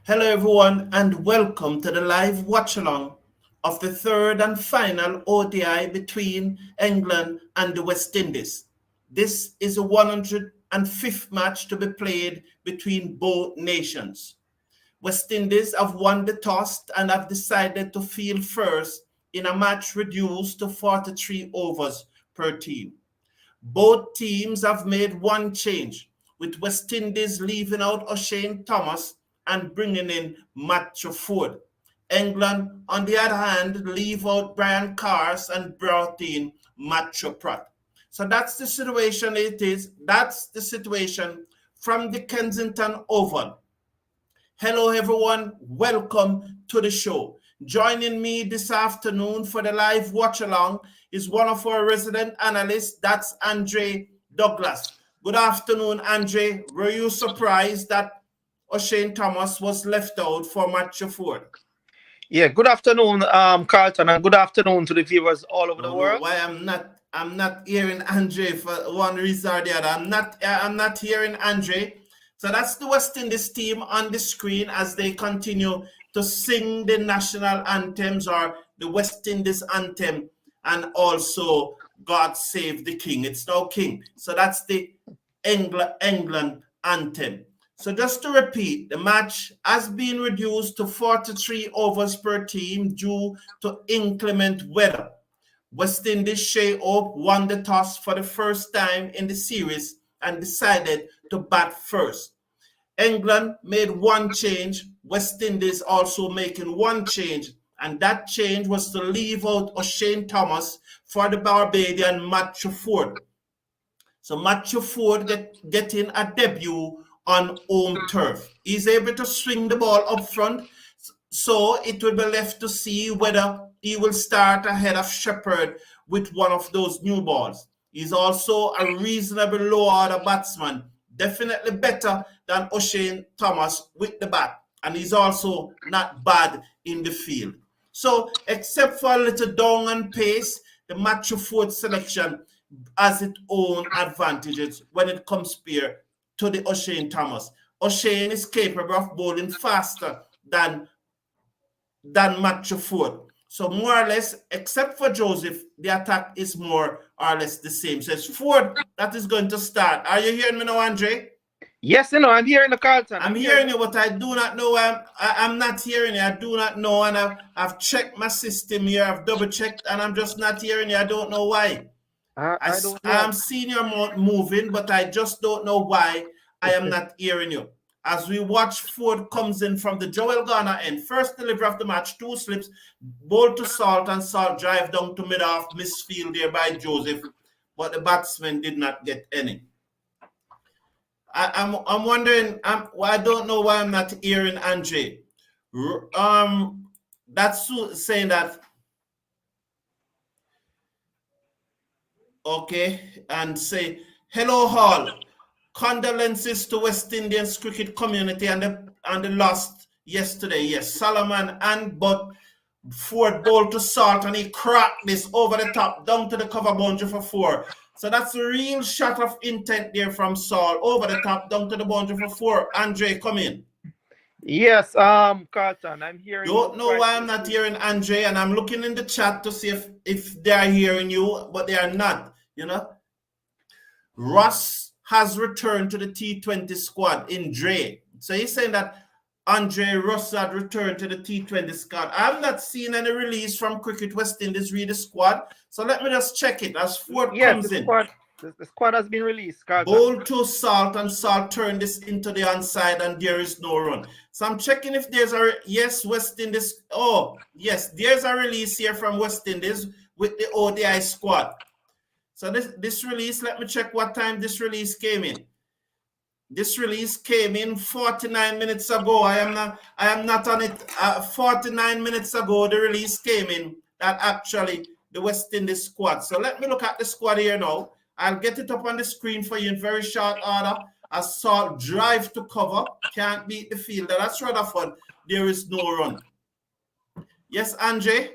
Hello, everyone, and welcome to the live watch along of the third and final ODI between England and the West Indies. This is a 105th match to be played between both nations. West Indies have won the toss and have decided to field first in a match reduced to 43 overs per team. Both teams have made one change, with West Indies leaving out O'Shane Thomas and bringing in Matthew Ford. England, on the other hand, leave out Brian Carrs and brought in Matthew Pratt. So that's the situation it is. That's the situation from the Kensington Oval. Hello, everyone. Welcome to the show. Joining me this afternoon for the live watch along is one of our resident analysts. That's Andre Douglas. Good afternoon, Andre. Were you surprised that O'Shane Thomas was left out for Matthew Ford? Yeah, good afternoon, Carlton, and good afternoon to the viewers all over the world. Why I'm not hearing Andre for one reason or the other. I'm not hearing Andre. So that's the West Indies team on the screen as they continue to sing the national anthems or the West Indies anthem and also God Save the King. It's now King. So that's the England anthem. So just to repeat, the match has been reduced to 43 overs per team due to inclement weather. West Indies Shea Hope won the toss for the first time in the series and decided to bat first. England made one change, West Indies also making one change, and that change was to leave out O'Shane Thomas for the Barbadian Matthew Ford. So Matthew Ford getting a debut on home turf. He's able to swing the ball up front, so it will be left to see whether he will start ahead of Shepherd with one of those new balls. He's also a reasonable low-order batsman, definitely better than O'Shane Thomas with the bat, and he's also not bad in the field. So, except for a little down and pace, the Matthew Ford selection has its own advantages when it comes here to the O'Shane Thomas. O'Shane is capable of bowling faster than Matthew Ford. So more or less, except for Joseph, the attack is more or less the same. So it's Ford that is going to start. Are you hearing me now, Andre? Yes, I'm hearing the Carlton. I'm hearing you, but I do not know. I'm not hearing you. I do not know. And I've checked my system here. I've double checked, and I'm just not hearing you. I don't know why. I don't know. I'm seeing you moving, but I just don't know why I am not hearing you. As we watch, Ford comes in from the Joel Garner end. First delivery of the match, 2 slips, bowl to Salt, and Salt drive down to mid-off, misfield there by Joseph, but the batsman did not get any. I'm wondering, I don't know why I'm not hearing Andre. That's saying that, okay, and say, hello, Hall. Condolences to West Indians cricket community and the loss yesterday. Yes, Solomon and but Ford bowled to Salt and he cracked this over the top down to the cover boundary for 4. So that's a real shot of intent there from Salt over the top down to the boundary for 4. Andre, come in. Yes, Carlton, I'm hearing. Don't know why I'm not hearing Andre, and I'm looking in the chat to see if they are hearing you, but they are not. You know, Ross has returned to the T20 squad in Dre. So he's saying that Andre Russ had returned to the T20 squad. I have not seen any release from Cricket West Indies read the squad. So let me just check it as Ford comes in. The squad has been released, Carlton. Bowl to Salt, and Salt turned this into the onside, and there is no run. So I'm checking if there's a, yes, West Indies. Oh, yes, there's a release here from West Indies with the ODI squad. So this release, let me check what time this release came in. This release came in 49 minutes ago. I am not on it. 49 minutes ago, the release came in that actually the West Indies squad. So let me look at the squad here now. I'll get it up on the screen for you in very short order. As Salt drive to cover, can't beat the fielder. That's Rutherford. There is no run. Yes, Andre?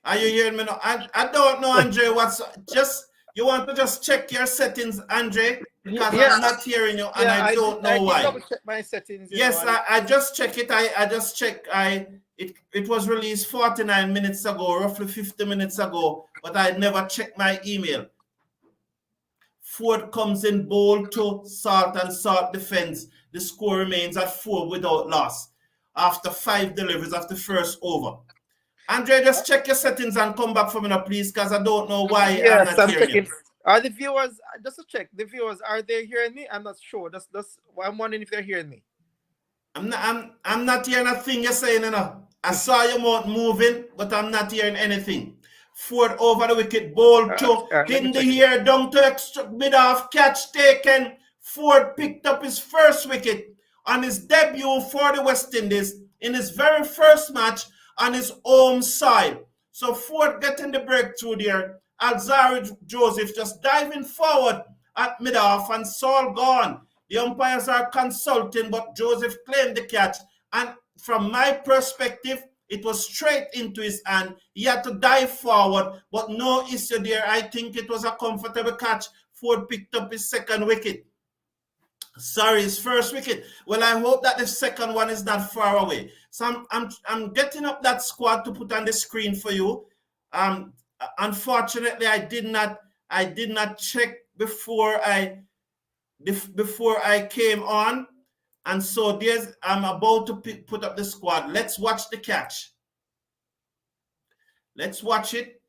Are you hearing me now? I don't know, Andre, what's You want to just check your settings, Andre? Because Yeah, I'm not hearing you, and I don't know I did why. double check my settings. Yes, I just check it. I just check. It was released 49 minutes ago, roughly 50 minutes ago, but I never checked my email. Ford comes in bold to Salt, and Salt defends. The score remains at 4 without loss after 5 deliveries of the first over. Andre, just check your settings and come back for me now, please, because I don't know why I'm not hearing checking. you. Are the viewers, just to check, the viewers, are they hearing me? I'm not sure. I'm wondering if they're hearing me. I'm not hearing a thing you're saying, you know. I saw your mouth moving, but I'm not hearing anything. Ford over the wicket, ball to in the air, down to extra mid-off, catch taken. Ford picked up his first wicket on his debut for the West Indies in his very first match on his home side. So Ford getting the breakthrough there. Alzari Joseph just diving forward at mid-off, and Saul gone. The umpires are consulting, but Joseph claimed the catch. And from my perspective, it was straight into his hand. He had to dive forward, but no issue there. I think it was a comfortable catch. Ford picked up his second wicket. Sorry, his first wicket. Well, I hope that the second one is not far away. So I'm getting up that squad to put on the screen for you. Unfortunately, I did not check before I came on, and so I'm about to put up the squad. Let's watch the catch. Let's watch it.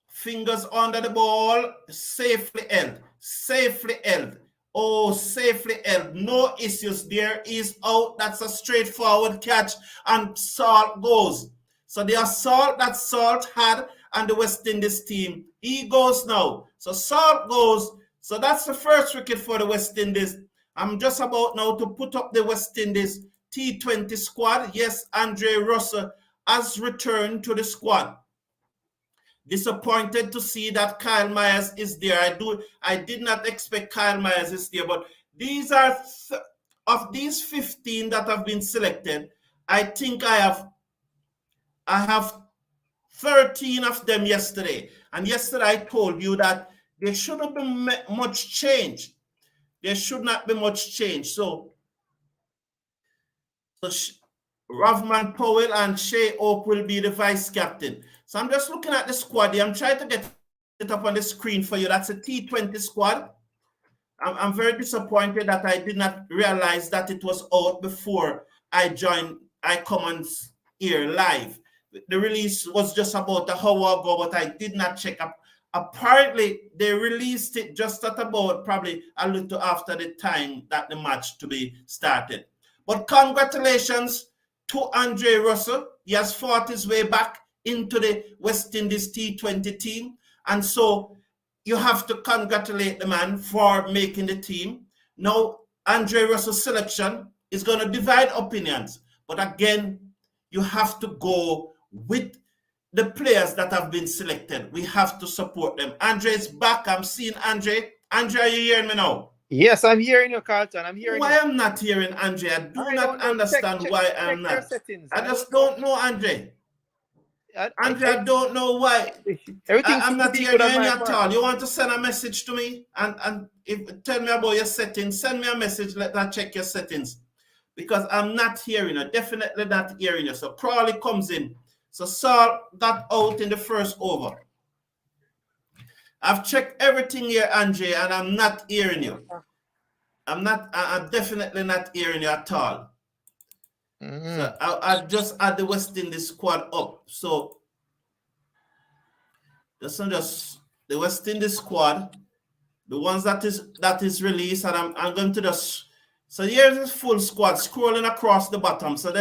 Fingers under the ball, safely held. Oh, safely held. No issues. There is out. That's a straightforward catch, and Salt goes. So the assault that Salt had on the West Indies team, he goes now. So Salt goes. So that's the first wicket for the West Indies. I'm just about now to put up the West Indies T20 squad. Yes, Andre Russell has returned to the squad. Disappointed to see that Kyle Myers is there. I did not expect Kyle Myers is there, but these are of these 15 that have been selected. I think I have 13 of them yesterday, and yesterday I told you that there shouldn't be much change. There should not be much change. So Ravman Powell and Shea Oak will be the vice captain. So I'm just looking at the squad here. I'm trying to get it up on the screen for you. That's a T20 squad. I'm very disappointed that I did not realize that it was out before I come on here live. The release was just about an hour ago, but I did not check up. Apparently, they released it just at about probably a little after the time that the match to be started. But congratulations to Andre Russell. He has fought his way back into the West Indies T20 team. And so you have to congratulate the man for making the team. Now, Andre Russell's selection is going to divide opinions. But again, you have to go with the players that have been selected. We have to support them. Andre is back. I'm seeing Andre. Andre, are you hearing me now? Yes, I'm hearing you, Carlton. I'm hearing why you. I'm not hearing Andre. I do not understand why I'm not. I just don't know, Andre. Andre, I don't know why. I'm not hearing you at all. You want to send a message to me and tell me about your settings? Send me a message. Let me check your settings. Because I'm not hearing you. Definitely not hearing you. So Crawley comes in. So Saul got out in the first over. I've checked everything here, Andre, and I'm not hearing you. I'm definitely not hearing you at all. So I just add the West Indies squad up. So just the West Indies squad, the ones that is released, and I'm going to just, so here's the full squad scrolling across the bottom. So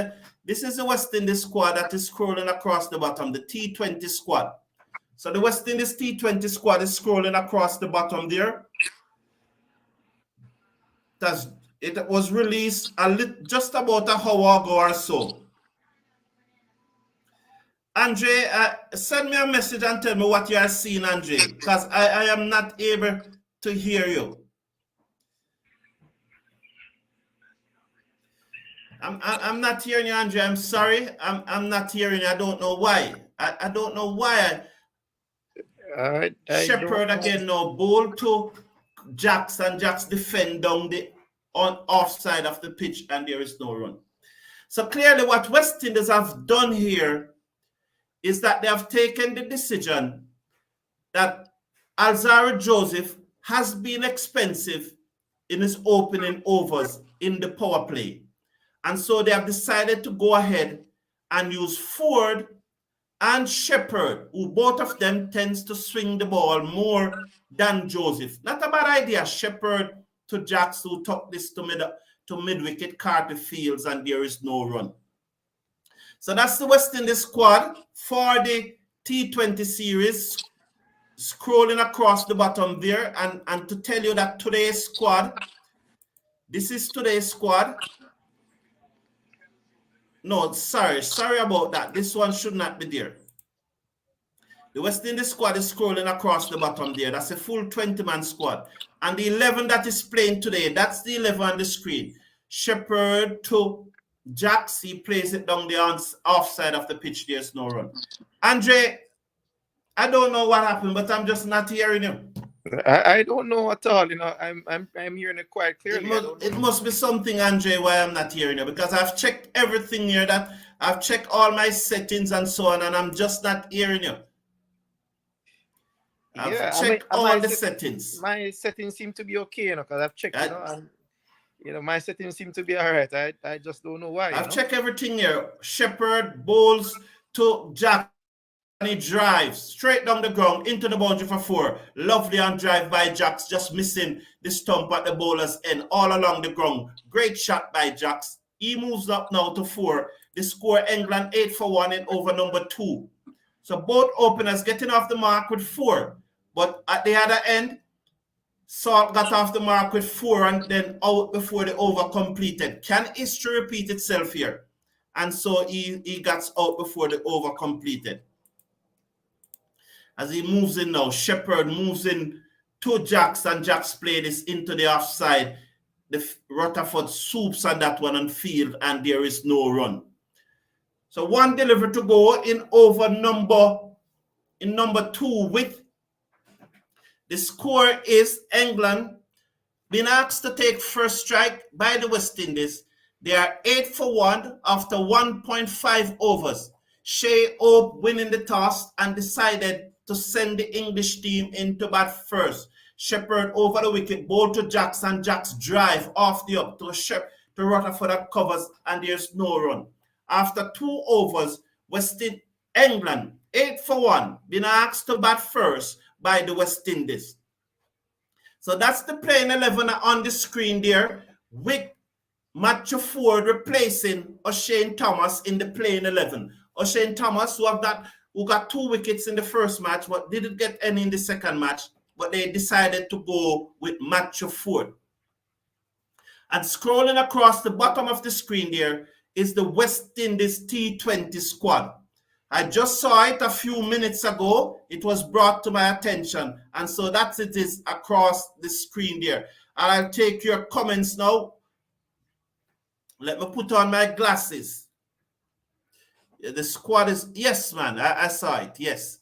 this is the West Indies squad that is scrolling across the bottom, the T20 squad. So the West Indies T20 squad is scrolling across the bottom there. It was released just about an hour ago or so. Andre, send me a message and tell me what you are seeing, Andre, because I am not able to hear you. I'm not hearing you, Andre. I'm sorry. I'm not hearing you. I don't know why. I don't know why. I don't Shepherd know. again now, ball to Jacks, and Jacks defend down the offside of the pitch, and there is no run. So clearly what West Indies have done here is that they have taken the decision that Alzaro Joseph has been expensive in his opening overs in the power play. And so they have decided to go ahead and use Ford and Shepherd, who both of them tends to swing the ball more than Joseph. Not a bad idea. Shepherd to Jacks, who took this to mid-wicket, Carter Fields, and there is no run. So that's the West Indies squad for the T20 series. Scrolling across the bottom there, and to tell you that today's squad, this is today's squad. No, sorry about that. This one should not be there. The West Indies squad is scrolling across the bottom there. That's a full 20-man squad. And the 11 that is playing today, that's the 11 on the screen. Shepherd to Jacks, he plays it down the offside of the pitch. There's no run. Andre, I don't know what happened, but I'm just not hearing him. I don't know at all. You know, I'm hearing it quite clearly. It must be something, Andre, why I'm not hearing you, because I've checked everything here. That I've checked all my settings and so on, and I'm just not hearing you. I've checked all the settings. My settings seem to be okay, you know, because I've checked, my settings seem to be all right. I just don't know why. I've checked everything here. Shepherd bowls to Jack. And he drives straight down the ground into the boundary for 4. Lovely on drive by Jacks, just missing the stump at the bowler's end all along the ground. Great shot by Jacks. He moves up now to 4. The score, England 8 for 1 in over number 2. So both openers getting off the mark with 4. But at the other end, Salt got off the mark with 4 and then out before the over completed. Can history repeat itself here? And so he got out before the over completed. As he moves in now, Shepherd moves in to Jacks, and Jacks play this into the offside. The Rutherford swoops on that one on field, and there is no run. So 1 delivery to go in over number 2 with the score is England being asked to take first strike by the West Indies. They are 8 for 1 after 1.5 overs. Shea Hope winning the toss and decided to send the English team into bat first. Shepherd over the wicket, ball to Jacks, and Jacks drive off the up to Rutherford that covers, and there's no run. After 2 overs, England 8 for 1, been asked to bat first by the West Indies. So that's the playing 11 on the screen there, with Matthew Ford replacing O'Shane Thomas in the playing 11. O'Shane Thomas, who got 2 wickets in the first match, but didn't get any in the second match, but they decided to go with Matthew Ford. And scrolling across the bottom of the screen there is the West Indies T20 squad. I just saw it a few minutes ago. It was brought to my attention, and so that's it is across the screen there. And I'll take your comments now. Let me put on my glasses. The squad is, yes, man, I saw it, yes.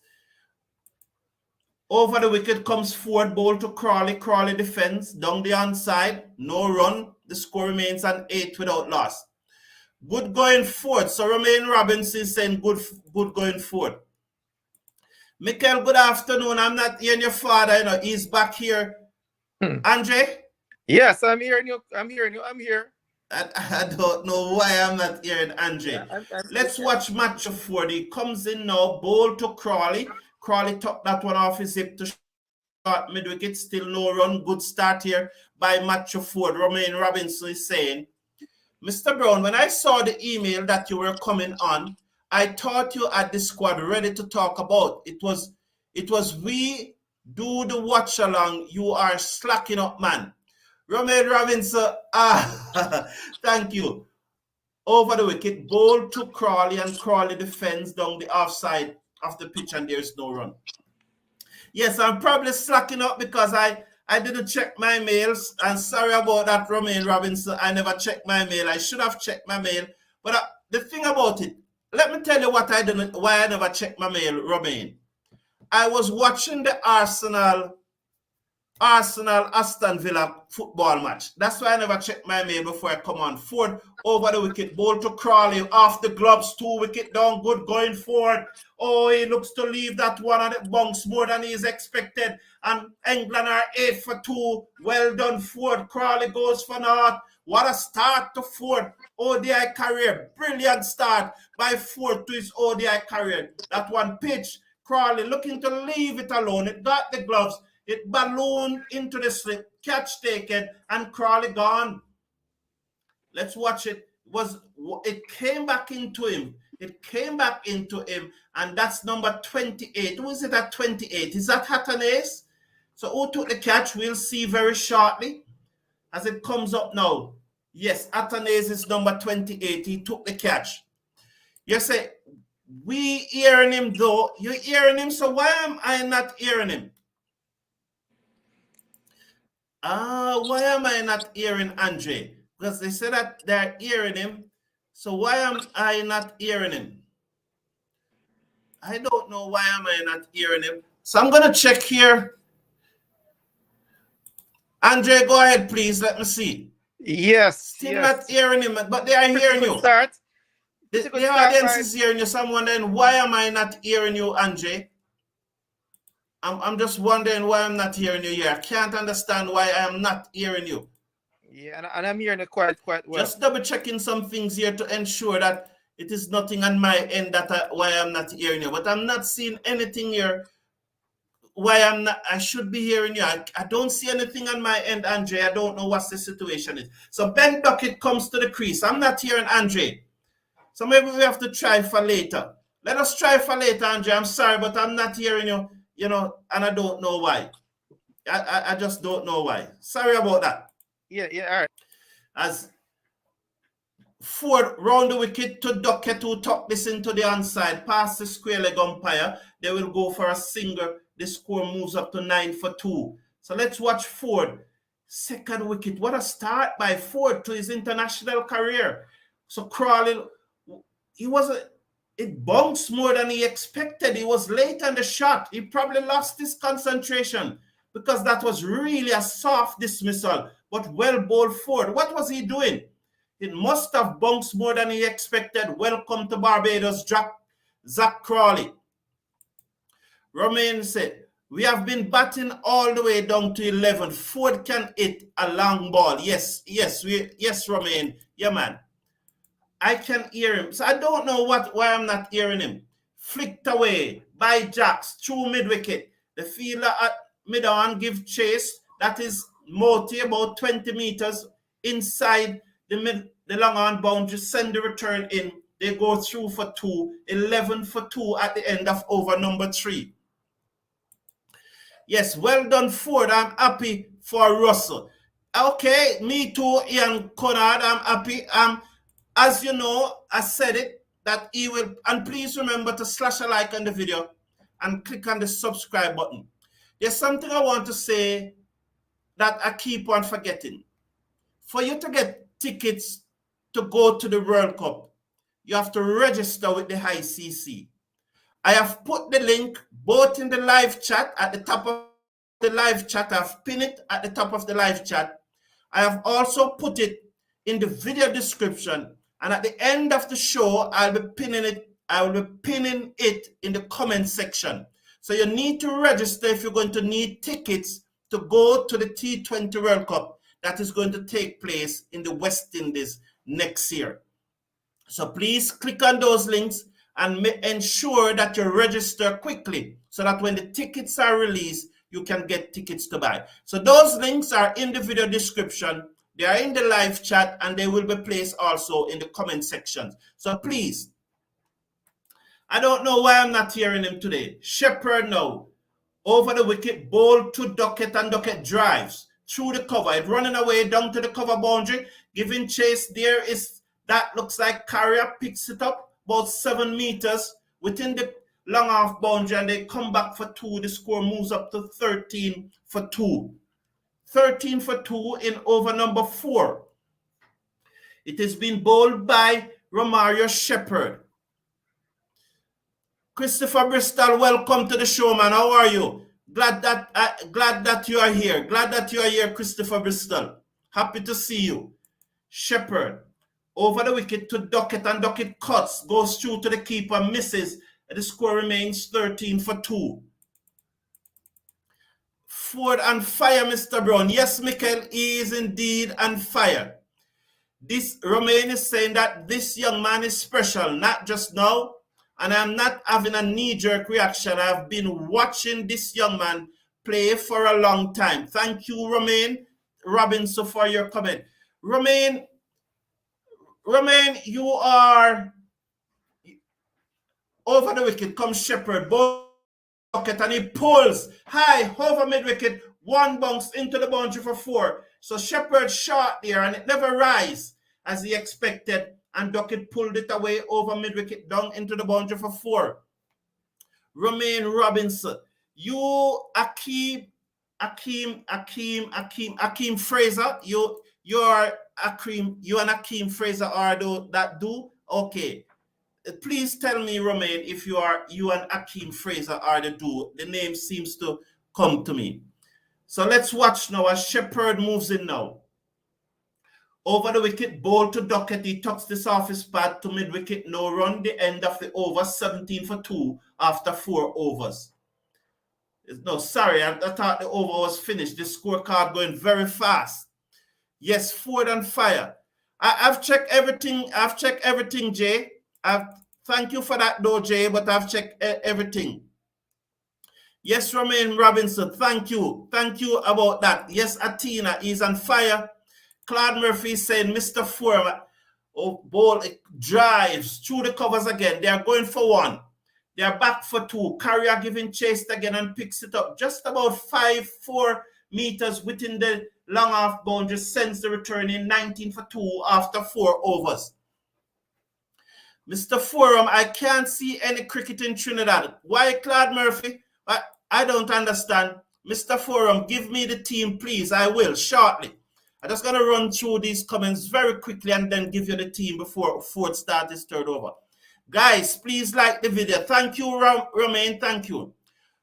Over the wicket comes Ford, ball to Crawley. Crawley defends, down the onside, no run. The score remains an 8 without loss. Good going forward. So Romain Robinson saying good going forward. Michael, good afternoon. I'm not hearing your father, he's back here. Andre? Yes, I'm hearing you. I'm here. I don't know why I'm not hearing Andre. Yeah, Let's watch Matthew Ford. He comes in now, ball to Crawley. Crawley took that one off his hip to short mid-wicket. Still no run. Good start here by Matthew Ford. Romain Robinson is saying, Mr. Brown, when I saw the email that you were coming on, I thought you had the squad ready to talk about. It was we do the watch along. You are slacking up, man. Romain Robinson, thank you. Over the wicket, ball to Crawley, and Crawley defends down the offside of the pitch, and there's no run. Yes, I'm probably slacking up because I didn't check my mails, and sorry about that, Romain Robinson. I never checked my mail. I should have checked my mail. But the thing about it, let me tell you why I never checked my mail, Romain. I was watching the Aston Villa football match. That's why I never check my mail before I come on. Ford over the wicket, ball to Crawley, off the gloves, 2 wicket down, good going forward. Oh, he looks to leave that one on the bunks more than he is expected. And England are 8 for 2. Well done, Ford. Crawley goes for naught. What a start to Ford. ODI career. Brilliant start by Ford to his ODI career. That one pitch. Crawley looking to leave it alone. It got the gloves. It ballooned into the slip, catch taken, and Crawley gone. Let's watch it. It came back into him. It came back into him, and that's number 28. Who is it at 28? Is that Hatanace? So who took the catch? We'll see very shortly as it comes up now. Yes, Hatanace is number 28. He took the catch. You say, we hearing him though. You're hearing him, so why am I not hearing him? Why am I not hearing Andre? Because they said that they're hearing him. So why am I not hearing him? I don't know why am I not hearing him. So I'm going to check here. Andre, go ahead, please. Let me see. Yes. Still not hearing him, but they are hearing you. Start. The audience is hearing you. So I'm wondering, why am I not hearing you, Andre? I'm just wondering why I'm not hearing you here. I can't understand why I am not hearing you. Yeah, and I'm hearing it quite well. Just double checking some things here to ensure that it is nothing on my end that why I'm not hearing you. But I'm not seeing anything here why I should be hearing you. I don't see anything on my end, Andre. I don't know what the situation is. So Ben Duckett comes to the crease. I'm not hearing Andre. So maybe we have to try for later. Let us try for later, Andre. I'm sorry, but I'm not hearing you. And I don't know why. I just don't know why. Sorry about that. Yeah, all right. As Ford round the wicket to Duckett, who tuck this into the onside, past the square leg umpire. They will go for a single. The score moves up to 9 for 2. So let's watch Ford. Second wicket. What a start by Ford to his international career. So Crawley, it bounced more than he expected. He was late on the shot. He probably lost his concentration because that was really a soft dismissal, but well bowled Ford. What was he doing? It must have bounced more than he expected. Welcome to Barbados, Zach Crawley. Romain said, we have been batting all the way down to 11. Ford can hit a long ball. Yes, Romain. Yeah, man. I can hear him. So I don't know why I'm not hearing him. Flicked away by Jacks through mid-wicket. The fielder at mid-on give chase. That is Moti about 20 meters inside the long-on boundary. Send the return in. They go through for 2. 11 for 2 at the end of over number 3. Yes, well done, Ford. I'm happy for Russell. Okay, me too, Ian Conrad. I'm happy. As you know, I said it, that he will, and please remember to slash a like on the video and click on the subscribe button. There's something I want to say that I keep on forgetting. For you to get tickets to go to the World Cup, you have to register with the ICC. I have put the link both in the live chat at the top of the live chat. I've pinned it at the top of the live chat. I have also put it in the video description. And at the end of the show, I will be pinning it in the comment section. So you need to register if you're going to need tickets to go to the T20 World Cup that is going to take place in the West Indies next year. So please click on those links and ensure that you register quickly so that when the tickets are released, you can get tickets to buy. So those links are in the video description. They are in the live chat and they will be placed also in the comment section. So please, I don't know why I'm not hearing him today. Shepherd now, over the wicket, ball to Duckett and Duckett drives through the cover. It running away down to the cover boundary, giving chase. There is, that looks like Carrier picks it up about 7 meters within the long off boundary and they come back for 2. The score moves up to 13 for 2. 13 for 2 in over number 4. It has been bowled by Romario Shepherd. Christopher Bristol, welcome to the show, man. How are you? Glad that you are here. Glad that you are here, Christopher Bristol. Happy to see you. Shepherd, over the wicket to Duckett, and Duckett cuts, goes through to the keeper, misses. The score remains 13 for 2. Ford on fire, Mr. Brown. Yes, Michael, he is indeed on fire. This Romain is saying that this young man is special, not just now. And I'm not having a knee-jerk reaction. I've been watching this young man play for a long time. Thank you, Romain Robinson, for your comment. Romain, you are over the wicket. Comes Shepherd, bucket, and he pulls high over mid-wicket. One bounce into the boundary for 4. So Shepherd shot there, and it never rise as he expected. And Duckett pulled it away over mid-wicket down into the boundary for 4. Romain Robinson, you Akeem Fraser, you and Akeem Fraser are that do? Okay. Please tell me, Romain, if you and Akeem Fraser are the do. The name seems to come to me. So let's watch now as Shepherd moves in now. Over the wicket, ball to Duckett. He tucks this off his pad to mid-wicket. No run. The end of the over, 17 for 2 after 4 overs. No, sorry, I thought the over was finished. The scorecard going very fast. Yes, Ford on fire. I've checked everything. Jay. Thank you for that, though, Jay, but I've checked everything. Yes, Romain Robinson, thank you. Thank you about that. Yes, Atina is on fire. Claude Murphy is saying, Mr. Foreman, ball drives through the covers again. They are going for 1. They are back for 2. Carrier giving chase again and picks it up. Just about 4 meters within the long off boundary, sends the return in 19 for 2 after 4 overs. Mr. Forum, I can't see any cricket in Trinidad. Why, Claude Murphy? I don't understand. Mr. Forum, give me the team, please. I will, shortly. I'm just going to run through these comments very quickly and then give you the team before Ford starts his third over. Guys, please like the video. Thank you, Romain. Thank you.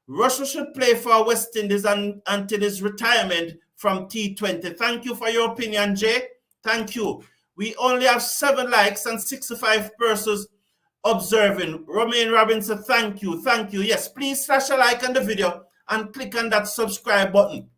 Russell should play for West Indies until his retirement from T20. Thank you for your opinion, Jay. Thank you. We only have 7 likes and 65 persons observing. Romain Robinson, thank you. Thank you. Yes, please slash a like on the video and click on that subscribe button.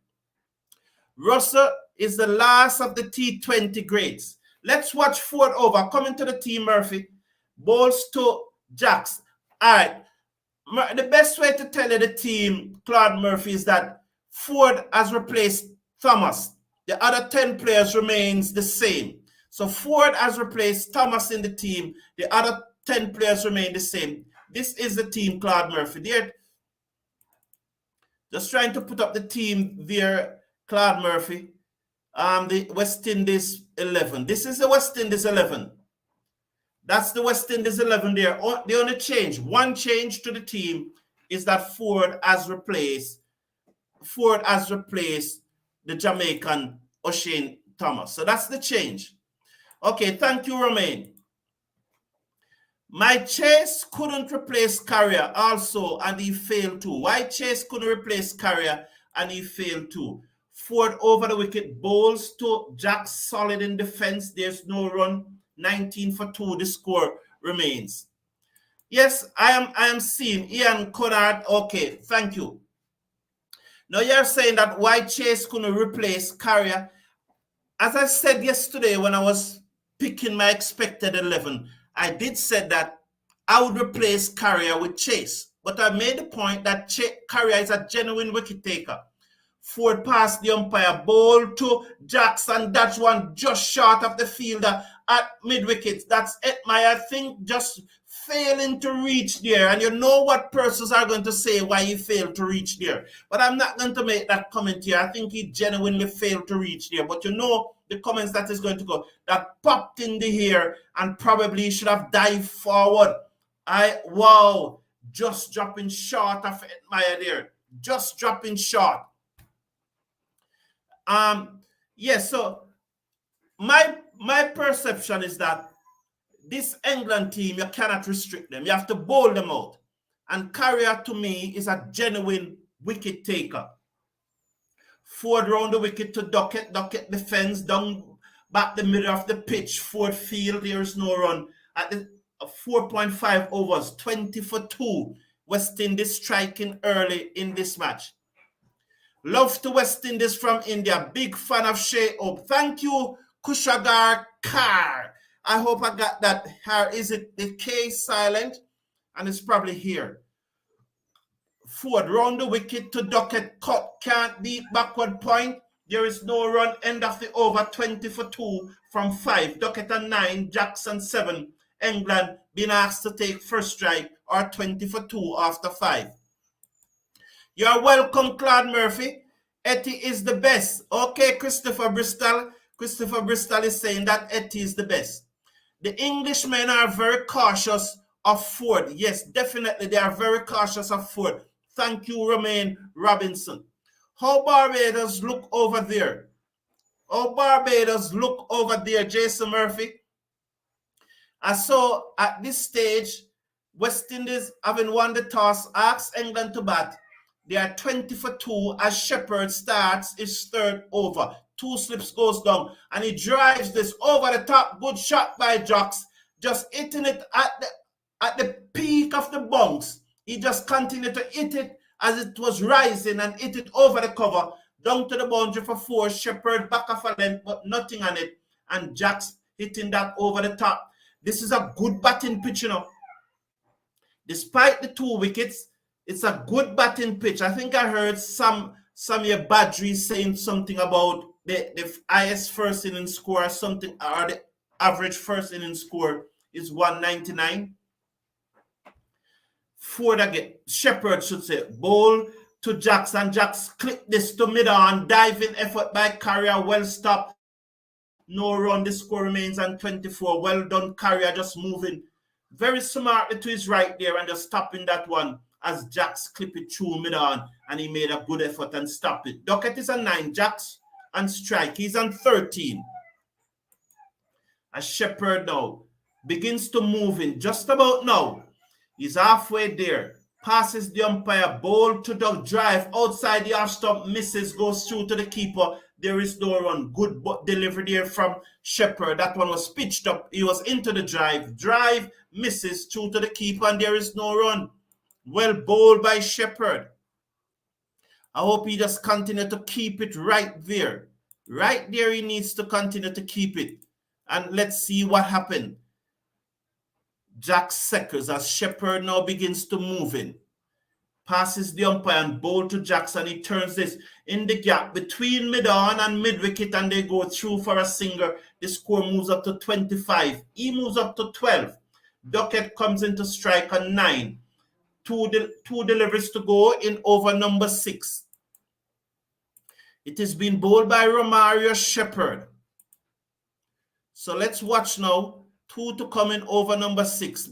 Russell is the last of the T20 greats. Let's watch Ford over. Coming to the team, Murphy. Balls to Jacks. All right. The best way to tell you the team, Claude Murphy, is that Ford has replaced Thomas. The other 10 players remains the same. So Ford has replaced Thomas in the team. The other 10 players remain the same. This is the team, Claude Murphy. There. Just trying to put up the team there, Claude Murphy. The West Indies 11. This is the West Indies 11. That's the West Indies 11 there. The only change, one change to the team is that Ford has replaced the Jamaican O'Shane Thomas. So that's the change. Okay, thank you, Romain. My Chase couldn't replace Carrier also, and he failed too. Why Chase couldn't replace Carrier and he failed too? Ford over the wicket, bowls to Jack, solid in defense. There's no run. 19 for 2. The score remains. Yes, I am seeing Ian Conrad. Okay, thank you. Now you're saying that why Chase couldn't replace Carrier. As I said yesterday when I was picking my expected 11, I did say that I would replace Carrier with Chase. But I made the point that Carrier is a genuine wicket taker. Ford past the umpire, ball to Jackson. That's one just short of the fielder at mid-wicket. That's Etmai, I think, just failing to reach there. And you know what persons are going to say why he failed to reach there. But I'm not going to make that comment here. I think he genuinely failed to reach there. But you know the comments that is going to go. That popped in the air and probably should have dived forward. Wow. Just dropping short of Etmai there. Just dropping short. Yes, so my perception is that this England team, you cannot restrict them. You have to bowl them out. And Carrier, to me, is a genuine wicket taker. Ford round the wicket to Duckett. Duckett defends down back the middle of the pitch. Ford field, there is no run. At the 4.5 overs, 20 for 2. West Indies striking early in this match. Love to West Indies from India. Big fan of Shea Hope. Thank you, Kushagar Kar. I hope I got that. Is it the K silent? And it's probably here. Ford round the wicket to Duckett. Cut, can't beat backward point. There is no run. End of the over, 20 for 2 from 5. Duckett and 9, Jackson 7. England being asked to take first strike or 20 for 2 after 5. You're welcome, Claude Murphy. Etty is the best. Okay, Christopher Bristol. Christopher Bristol is saying that Etty is the best. The Englishmen are very cautious of Ford. Yes, definitely they are very cautious of Ford. Thank you, Romain Robinson. How Barbados look over there? How Barbados look over there, Jason Murphy? I saw at this stage, West Indies, having won the toss, asked England to bat. They are 20 for 2 as Shepherd starts his third over. 2 slips goes down, and he drives this over the top. Good shot by Jocks, just hitting it at the peak of the bunks. He just continued to hit it as it was rising and hit it over the cover, down to the boundary for 4. Shepherd back off a length, but nothing on it, and Jocks hitting that over the top. This is a good batting pitch, you know. Despite the 2 wickets, it's a good batting pitch. I think I heard some Badri saying something about the highest first inning score or something, or the average first inning score is 199. Ford again, Shepherd should say, bowl to Jackson. Jacks clip this to mid-on, diving effort by Carrier, well stopped. No run, the score remains on 24. Well done, Carrier, just moving very smartly to his right there and just stopping that one as Jacks clip it through mid-on, and he made a good effort and stopped it. Duckett is on 9, Jacks on strike. He's on 13. As Shepherd now begins to move in just about now. He's halfway there. Passes the umpire, bowl to the drive outside the off stump, misses, goes through to the keeper. There is no run. Good delivery there from Shepherd. That one was pitched up. He was into the drive. Drive, misses, through to the keeper, and there is no run. Well bowled by Shepherd. I hope he just continue to keep it right there. Right there he needs to continue to keep it. And let's see what happened. Jack seconds as Shepherd now begins to move in. Passes the umpire and bowl to Jackson. He turns this in the gap between mid-on and mid-wicket, and they go through for a single. The score moves up to 25. He moves up to 12. Duckett comes into strike on 9. Two deliveries to go in over number 6. It has been bowled by Romario Shepherd. So let's watch now. 2 to come in over number 6.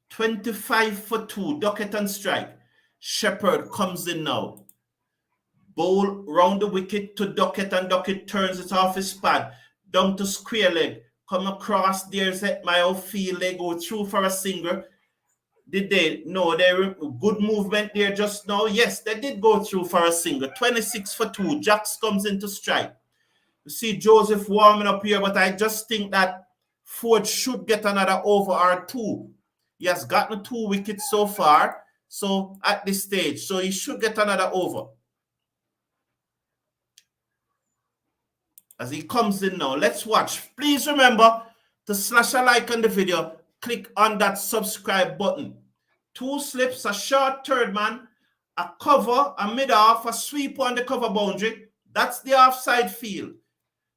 25 for 2. Duckett and strike. Shepherd comes in now. Bowl round the wicket to Duckett, and Duckett turns it off his pad. Down to square leg. Come across. There's my outfield. They go through for a single. Did they? No, they were good movement there just now. Yes, they did go through for a single. 26 for 2. Jacks comes into strike. You see Joseph warming up here, but I just think that Ford should get another over or 2. He has gotten 2 wickets so far, so at this stage, so he should get another over. As he comes in now, let's watch. Please remember to slash a like on the video, click on that subscribe button. 2 slips, a short third man, a cover, a mid-off, a sweep on the cover boundary. That's the offside field.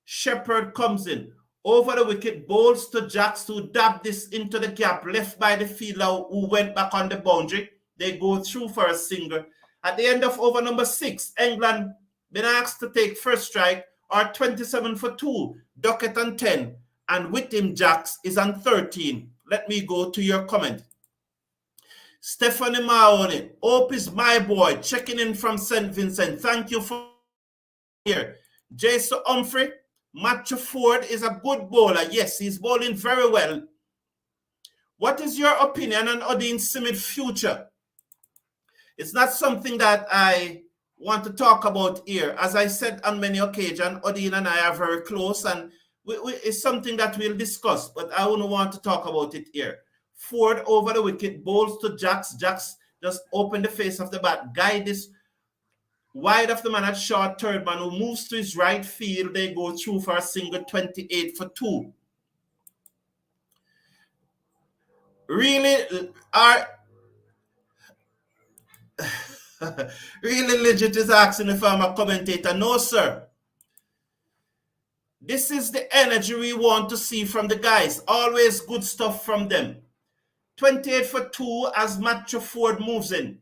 Shepherd comes in. Over the wicket, bowls to Jacks, who dabbed this into the gap, left by the fielder who went back on the boundary. They go through for a single. At the end of over number 6, England been asked to take first strike or 27 for 2. Duckett on 10. And with him, Jacks is on 13. Let me go to your comment. Stephanie Mahoney, Hope is my boy, checking in from St. Vincent. Thank you for here. Jason Humphrey, Matthew Ford is a good bowler. Yes, he's bowling very well. What is your opinion on Odin Simid's future? It's not something that I want to talk about here. As I said on many occasions, Odin and I are very close, and it's something that we'll discuss, but I wouldn't want to talk about it here. Ford over the wicket, bowls to Jacks. Jacks just open the face of the bat, guide this wide of the man at short third man who moves to his right field. They go through for a single, 28 for 2. Really are really legit is asking if I'm a commentator. No, sir. This is the energy we want to see from the guys. Always good stuff from them. 28 for 2 as Matthew Ford moves in.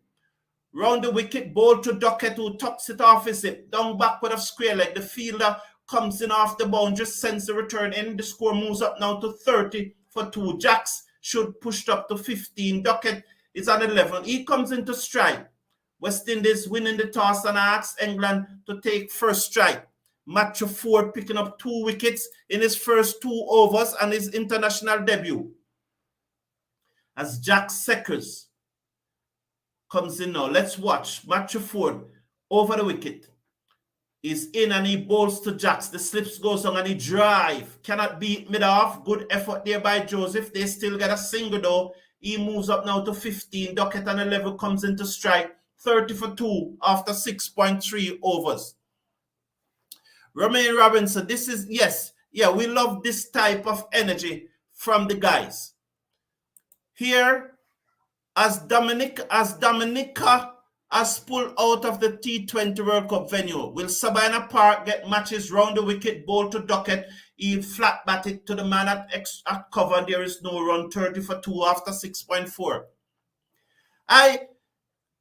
Round the wicket, ball to Duckett, who tucks it off his hip. Down backward of square leg. The fielder comes in off the boundary, sends the return in. The score moves up now to 30 for 2. Jacks should push up to 15. Duckett is on 11. He comes into strike. West Indies winning the toss and asks England to take first strike. Matthew Ford picking up 2 wickets in his first 2 overs and his international debut. As Jack Seckers comes in now. Let's watch. Matthew Ford over the wicket. He's in and he bowls to Jacks. The slips goes on and he drive. Cannot beat mid-off. Good effort there by Joseph. They still get a single though. He moves up now to 15. Duckett on 11 comes into strike. 30 for 2 after 6.3 overs. Romain Robinson, this is, yes, yeah, we love this type of energy from the guys. Here, as Dominica has pulled out of the T20 World Cup venue, will Sabina Park get matches round the wicket, ball to Duckett, he flat bat it to the man at cover, there is no run, 30 for 2 after 6.4. I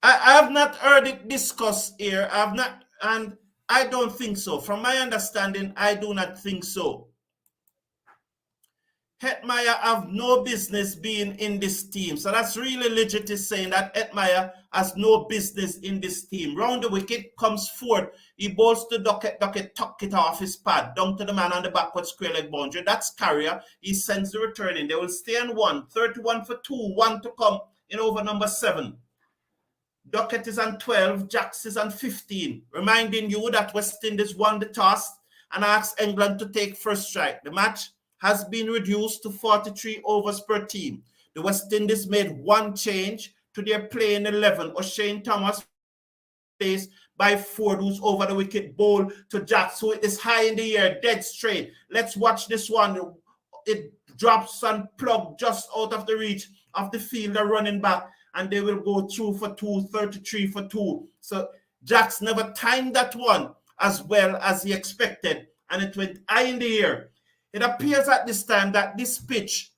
have not heard it discussed here. I have not, and I don't think so. From my understanding, I do not think so. Hetmeyer have no business being in this team. So that's really legit is saying that Hetmeyer has no business in this team. Round the wicket comes Ford. He bowls to Duckett. Duckett tuck it off his pad. Down to the man on the backward square leg boundary. That's Carrier. He sends the return in. They will stay on 1. 31 for 2. 1 to come in over number 7. Duckett is on 12, Jacks is on 15, reminding you that West Indies won the toss and asked England to take first strike. The match has been reduced to 43 overs per team. The West Indies made 1 change to their playing 11. O'Shane Thomas plays by Ford, who's over the wicket, bowl to Jacks, so it is high in the air, dead straight. Let's watch this one. It drops and plug just out of the reach of the fielder running back, and they will go through for 2, 33 for 2. So Jacks never timed that one as well as he expected, and it went high in the air. It appears at this time that this pitch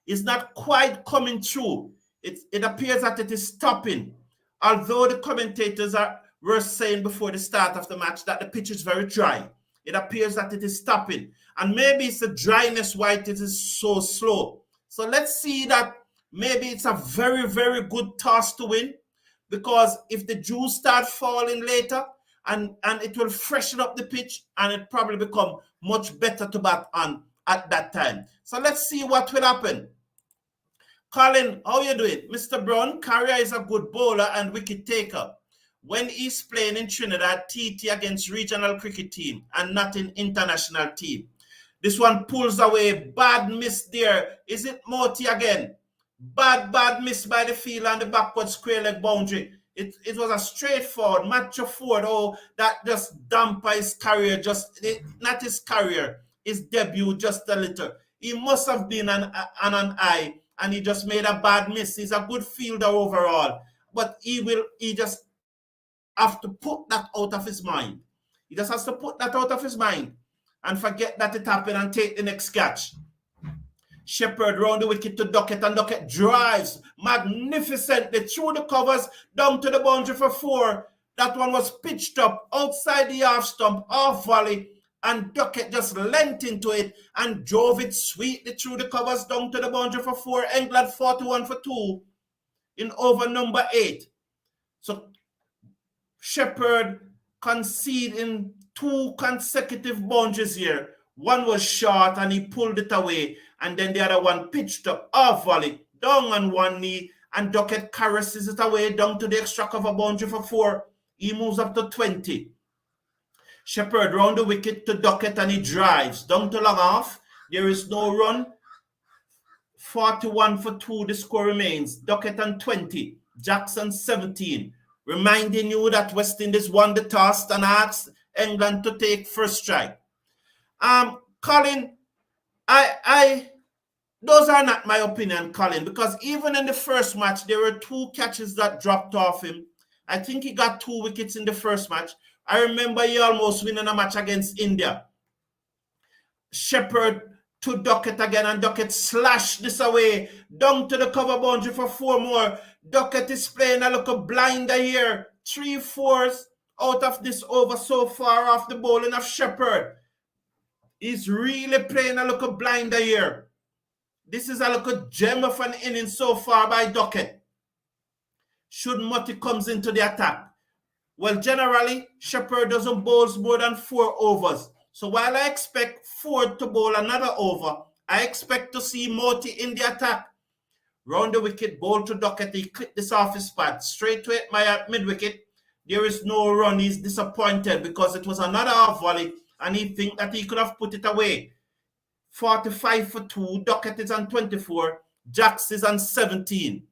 is not quite coming through. It appears that it is stopping. Although the commentators were saying before the start of the match that the pitch is very dry, it appears that it is stopping. And maybe it's the dryness why it is so slow. So let's see that maybe it's a very, very good toss to win, because if the dews start falling later, and it will freshen up the pitch, and it probably become much better to bat on at that time. So let's see what will happen. Colin, how you doing? Mr. Brown, Carrier is a good bowler and wicket taker. When he's playing in Trinidad, TT against regional cricket team and not in international team. This one pulls away. Bad miss there. Is it Moti again? Bad miss by the field on the backward square leg boundary. It was a straightforward Matthew Ford. Oh, that just damper his career. Not his career, his debut just a little. He must have been on an eye, and he just made a bad miss. He's a good fielder overall, but he just have to put that out of his mind. He just has to put that out of his mind and forget that it happened and take the next catch. Shepherd round the wicket to Duckett, and Duckett drives magnificently through the covers down to the boundary for 4. That one was pitched up outside the half stump, off volley, and Duckett just leant into it and drove it sweetly through the covers down to the boundary for 4. England 41 for 2 in over number 8. So Shepherd conceding 2 consecutive boundaries here. One was short and he pulled it away, and then the other one pitched up off volley, down on one knee, and Duckett caresses it away down to the extra cover boundary for 4. He moves up to 20. Shepherd round the wicket to Duckett and he drives down to long off. There is no run. 41 for 2, the score remains. Duckett on 20, Jackson 17. Reminding you that West Indies won the toss and asked England to take first strike. Colin, those are not my opinion, Colin, because even in the first match, there were 2 catches that dropped off him. I think he got 2 wickets in the first match. I remember he almost winning a match against India. Shepherd to Duckett again, and Duckett slashed this away down to the cover boundary for 4 more. Duckett is playing a little blinder here. 3 fours out of this over so far off the bowling of Shepherd. He's really playing a little blinder here. This is a little gem of an inning so far by Duckett. Should Murty comes into the attack. Well, generally, Shepherd doesn't bowl more than 4 overs. So while I expect Ford to bowl another over, I expect to see Murty in the attack. Round the wicket, bowl to Duckett. He clipped this off his pad. Straight to it, my mid-wicket. There is no run. He's disappointed because it was another off volley and he thinks that he could have put it away. 45 for 2. Duckett is on 24. Jacks is on 17.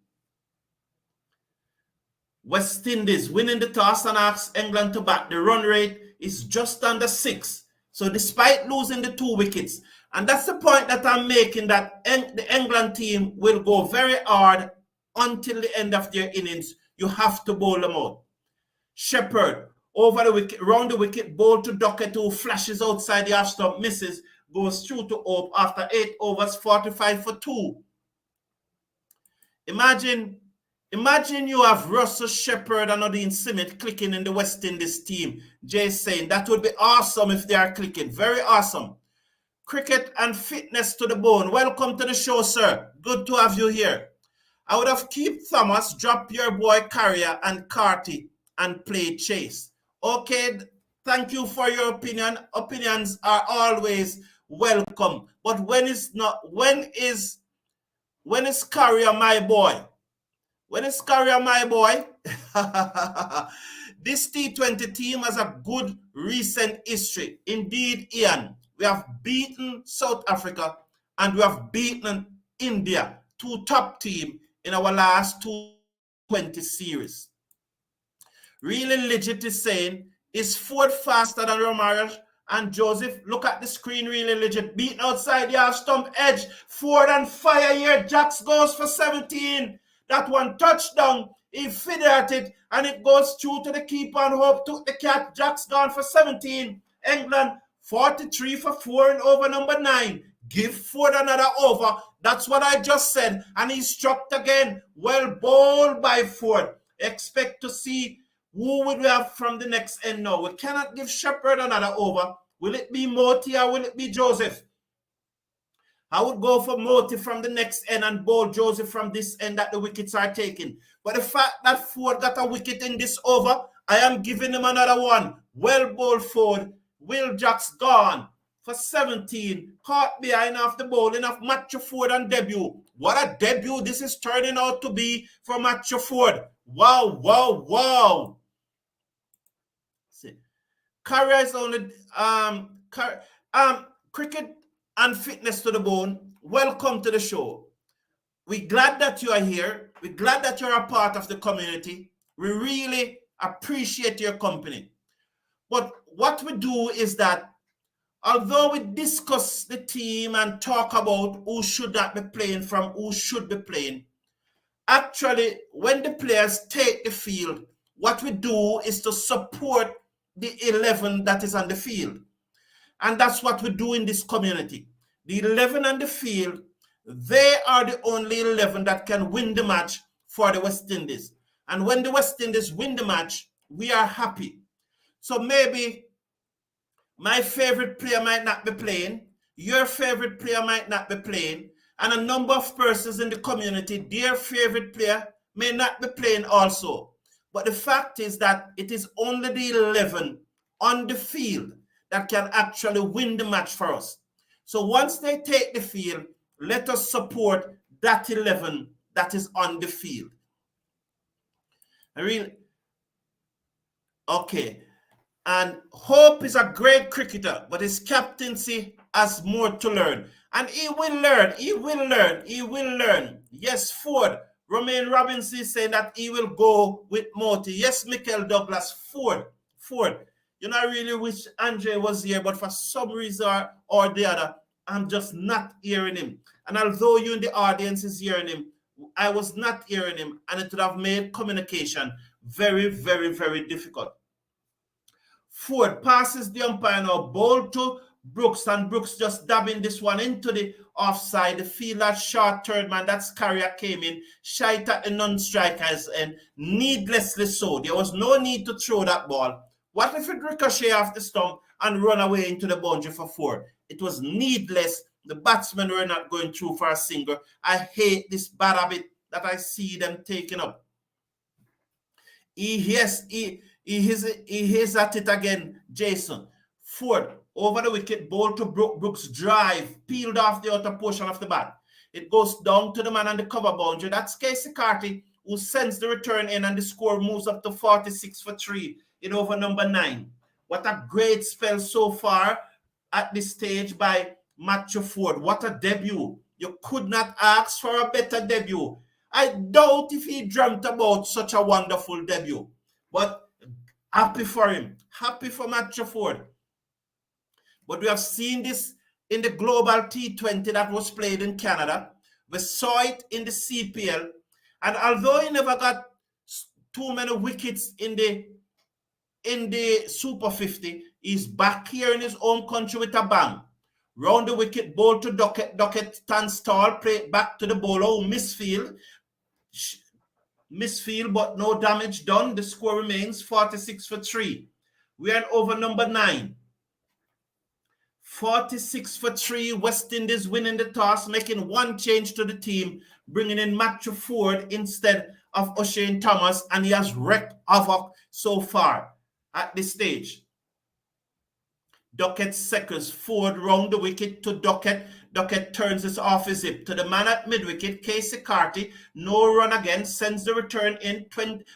West Indies winning the toss and asks England to bat. The run rate is just under 6. So despite losing the 2 wickets, and that's the point that I'm making, that the England team will go very hard until the end of their innings. You have to bowl them out. Shepherd over the wicket, round the wicket, bowl to Duckett, who flashes outside the half stump, misses, goes through to Hope after 8 overs, 45 for 2. Imagine you have Russell Shepherd and Odin Simmet clicking in the West Indies team. Jay saying that would be awesome if they are clicking. Very awesome. Cricket and fitness to the bone. Welcome to the show, sir. Good to have you here. I would have kept Thomas, drop your boy Carrier and Carty and play Chase. Okay, thank you for your opinion. Opinions are always welcome. But when is Carrier my boy? When is Carrier my boy? This T20 team has a good recent history. Indeed, Ian, we have beaten South Africa and we have beaten India, 2 top teams in our last 220 series. Really legit is saying, is Ford faster than Romario and Joseph? Look at the screen, really legit. Beaten outside the half stump edge. Ford and fire here. Jacks goes for 17. That one touchdown. He fiddled at it and it goes through to the keeper and Hope took the catch. Jacks gone for 17. England 43 for 4 in over number 9. Give Ford another over. That's what I just said. And he struck again. Well bowled by Ford. Expect to see who would we have from the next end now. We cannot give Shepherd another over. Will it be Murty or will it be Joseph? I would go for Murty from the next end and bowl Joseph from this end that the wickets are taken. But the fact that Ford got a wicket in this over, I am giving him another one. Well bowled Ford. Will Jacks gone for 17. Caught behind after bowling of Matthew Ford on debut. What a debut this is turning out to be for Matthew Ford. Wow, wow, wow. See, Carrier is only cricket and fitness to the bone. Welcome to the show. We're glad that you are here. We're glad that you're a part of the community. We really appreciate your company. But what we do is that although we discuss the team and talk about who should not be playing from who should be playing, actually, when the players take the field, what we do is to support the 11 that is on the field. And that's what we do in this community. The 11 on the field, they are the only 11 that can win the match for the West Indies. And when the West Indies win the match, we are happy. So maybe my favorite player might not be playing, your favorite player might not be playing, and a number of persons in the community, their favorite player may not be playing also. But the fact is that it is only the 11 on the field that can actually win the match for us. So once they take the field, let us support that 11 that is on the field. Okay. And Hope is a great cricketer, but his captaincy has more to learn. And he will learn. He will learn. He will learn. Yes, Ford. Romain Robinson is saying that he will go with Moti. Yes, Michael Douglas. Ford. You know, I really wish Andre was here, but for some reason or the other, I'm just not hearing him. And although you in the audience is hearing him, I was not hearing him, and it would have made communication very, very, very difficult. Ford passes the umpire now, ball to Brooks, and Brooks just dabbing this one into the offside. The fielder short third man, that's Carrier came in, shite at the non-strikers, and needlessly so. There was no need to throw that ball. What if it ricochet off the stump and run away into the boundary for Ford? It was needless. The batsmen were not going through for a single. I hate this bad habit that I see them taking up. He is at it again, Jason. Ford, over the wicket, ball to Brooks, drive, peeled off the outer portion of the bat. It goes down to the man on the cover boundary. That's Casey Carty, who sends the return in, and the score moves up to 46 for 3 in over number 9. What a great spell so far at this stage by Matthew Ford. What a debut. You could not ask for a better debut. I doubt if he dreamt about such a wonderful debut. But happy for him. Happy for Matthew Ford. But we have seen this in the global T20 that was played in Canada. We saw it in the CPL. And although he never got too many wickets in the Super 50, he's back here in his home country with a bang. Round the wicket, ball to Duckett stands tall, play back to the bowler, misfield, but no damage done. The score remains 46 for 3. We are over number 9. 46 for 3. West Indies winning the toss, making one change to the team, bringing in Matthew Ford instead of O'Shane Thomas, and he has wreaked havoc so far at this stage. Duckett seconds, Ford round the wicket to Duckett. Duckett turns this off his hip to the man at mid-wicket, Casey Carty. No run again, sends the return in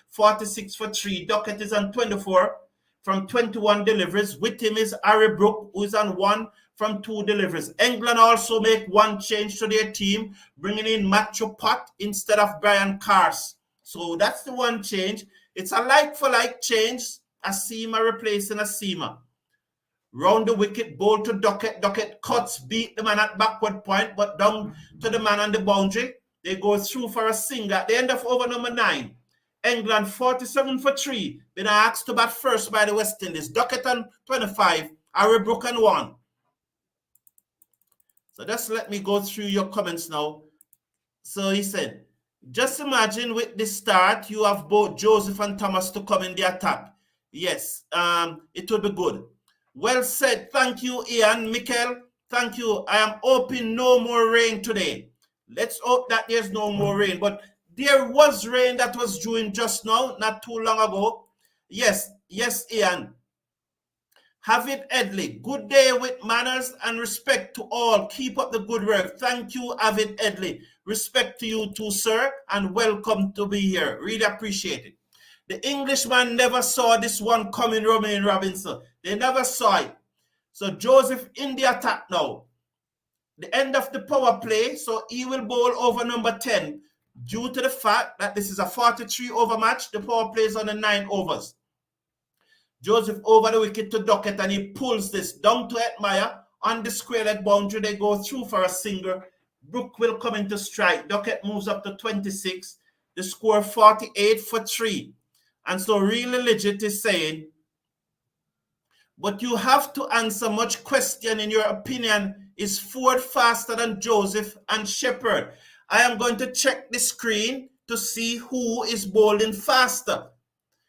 46 for 3. Duckett is on 24 from 21 deliveries. With him is Harry Brook, who is on 1 from 2 deliveries. England also make one change to their team, bringing in Matthew Pott instead of Brian Cars. So that's the one change. It's a like-for-like change. A seamer replacing a seamer. Round the wicket, ball to Duckett. Duckett cuts, beat the man at backward point, but down to the man on the boundary. They go through for a single at the end of over number 9. England 47 for 3. Been asked to bat first by the West Indies. Duckett on 25. Harry Brook on 1. So just let me go through your comments now. So he said, just imagine with this start, you have both Joseph and Thomas to come in the attack. Yes, it will be good. Well said. Thank you, Ian. Michael, thank you. I am hoping no more rain today. Let's hope that there's no more rain. But there was rain that was due just now, not too long ago. Yes, Ian. Havid Edley, good day with manners and respect to all. Keep up the good work. Thank you, Havid Edley. Respect to you too, sir, and welcome to be here. Really appreciate it. The Englishman never saw this one coming, Romain Robinson. They never saw it. So Joseph in the attack now. The end of the power play, so he will bowl over number 10. Due to the fact that this is a 43-over match, the power play is on the 9 overs. Joseph over the wicket to Duckett, and he pulls this down to Edmire. On the square leg boundary, they go through for a single. Brook will come into strike. Duckett moves up to 26. The score 48 for 3. And so really legit is saying, but you have to answer much question in your opinion. Is Ford faster than Joseph and Shepherd? I am going to check the screen to see who is bowling faster.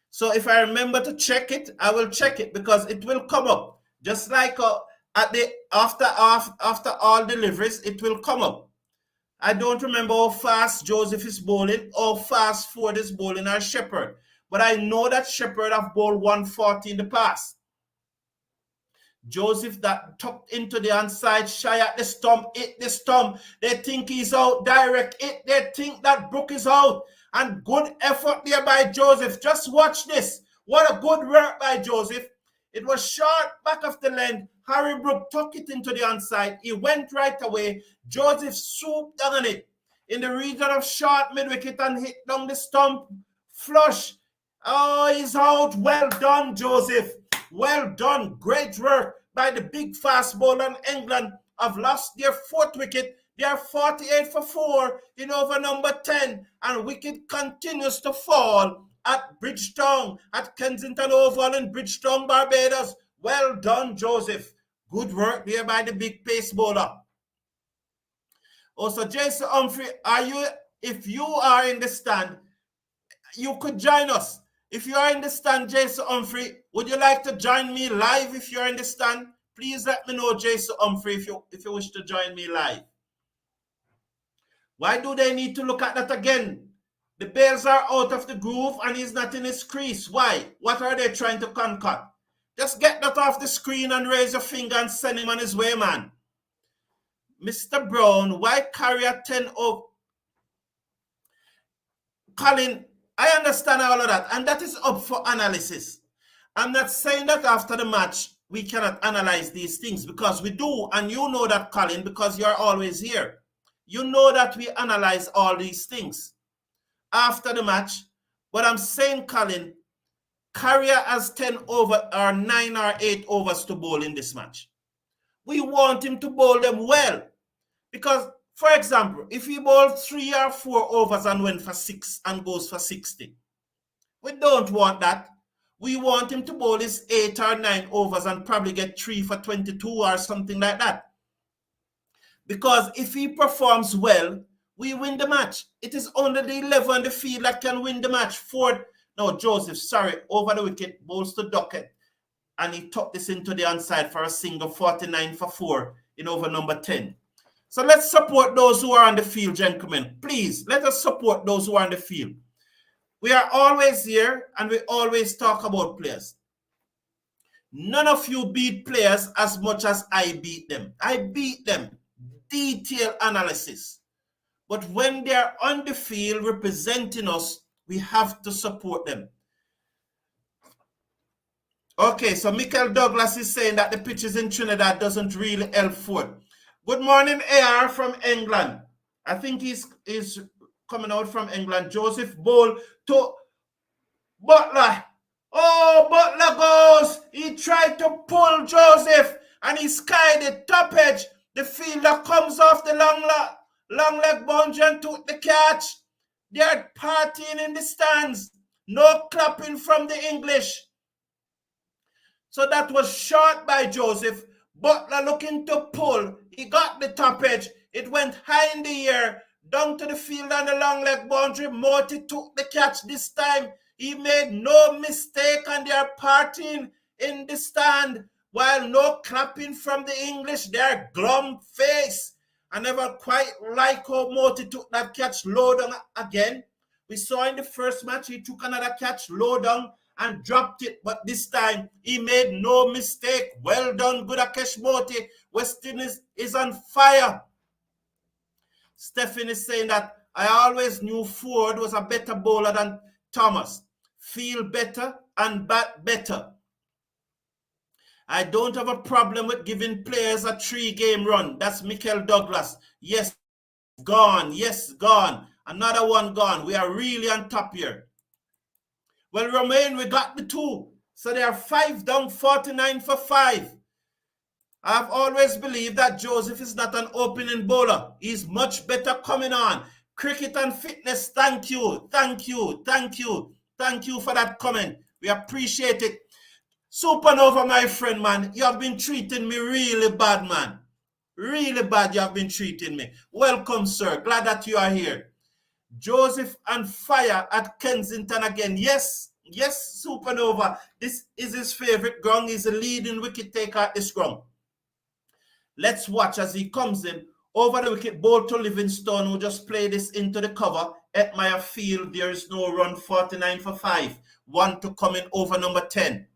So if I remember to check it, I will check it because it will come up. Just like after all deliveries, it will come up. I don't remember how fast Joseph is bowling, how fast Ford is bowling, or Shepherd. But I know that Shepherd have bowled 140 in the past. Joseph that tucked into the onside, shy at the stump, hit the stump. They think he's out direct. They think that Brook is out. And good effort there by Joseph. Just watch this. What a good work by Joseph. It was short back of the length. Harry Brook took it into the onside. He went right away. Joseph swooped down on it in the region of short mid-wicket and hit down the stump. Flush. Oh, he's out. Well done, Joseph. Well done. Great work by the big fast bowler. England have lost their 4th wicket. They are 48 for 4 in over number 10. And wicket continues to fall at Bridgetown, at Kensington Oval in Bridgetown, Barbados. Well done, Joseph. Good work there by the big pace bowler. Also, Jason Humphrey, if you are in the stand, you could join us. If you are in the stand, Jason Humphrey, would you like to join me live if you're in the stand? Please let me know, Jason Humphrey, if you wish to join me live. Why do they need to look at that again? The Bears are out of the groove and he's not in his crease. Why? What are they trying to concoct? Just get that off the screen and raise your finger and send him on his way, man. Mr. Brown, why carry a 10 over? Colin, I understand all of that, and that is up for analysis. I'm not saying that after the match we cannot analyze these things, because we do, and you know that, Colin, because you're always here. You know that we analyze all these things after the match. But I'm saying, Colin, Carrier has 10 over or 9 or 8 overs to bowl in this match. We want him to bowl them well. Because, for example, if he bowls 3 or 4 overs and went for 6 and goes for 60, we don't want that. We want him to bowl his 8 or 9 overs and probably get 3 for 22 or something like that. Because if he performs well, we win the match. It is only the 11 on the field that can win the match. Joseph, over the wicket, bowls to Duckett. And he tucked this into the onside for a single, 49 for 4 in over number 10. So let's support those who are on the field, gentlemen. Please, let us support those who are on the field. We are always here and we always talk about players. None of you beat players as much as I beat them. I beat them. Detailed analysis. But when they are on the field representing us, we have to support them. Okay, so Michael Douglas is saying that the pitches in Trinidad doesn't really help Ford. Good morning, AR from England. I think he's coming out from England. Joseph Bowl to Butler. Oh, Butler goes. He tried to pull Joseph and he skied the top edge. The fielder comes off the long leg boundary and took the catch. They're partying in the stands. No clapping from the English. So that was short by Joseph. Butler looking to pull. He got the top edge. It went high in the air, down to the field on the long leg boundary. Morty took the catch this time. He made no mistake and they are partying in the stand. While no clapping from the English, their glum face. I never quite like how Morty took that catch low down again. We saw in the first match, he took another catch low down and dropped it. But this time, he made no mistake. Well done, Gudakesh Morty. West Indies is on fire. Stephen is saying that I always knew Ford was a better bowler than Thomas. Feel better and bat better. I don't have a problem with giving players a 3-game run. That's Michael Douglas. Yes, gone. Yes, gone. Another one gone. We are really on top here. Well, Romain, we got the 2. So they are 5 down, 49 for 5. I've always believed that Joseph is not an opening bowler. He's much better coming on. Cricket and fitness, thank you. Thank you. Thank you. Thank you for that comment. We appreciate it. Supernova, my friend, man, you have been treating me really bad, man. Really bad you have been treating me. Welcome, sir. Glad that you are here. Joseph on fire at Kensington again. Yes, Supernova. This is his favorite ground. He's a leading wicket taker at this ground. Let's watch as he comes in. Over the wicket, ball to Livingstone, who just played this into the cover. At Meyer Field, there is no run, 49 for 5. 1 to come in over number 10.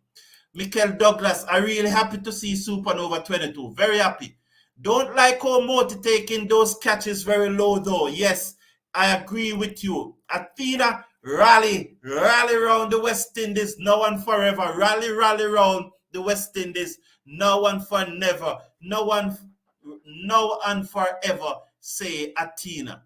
Mikel Douglas, I'm really happy to see Supernova 22. Very happy. Don't like how Moti taking those catches very low though. Yes, I agree with you. Athena, rally around the West Indies now and forever. Rally around the West Indies now and for never. No and forever, say Athena.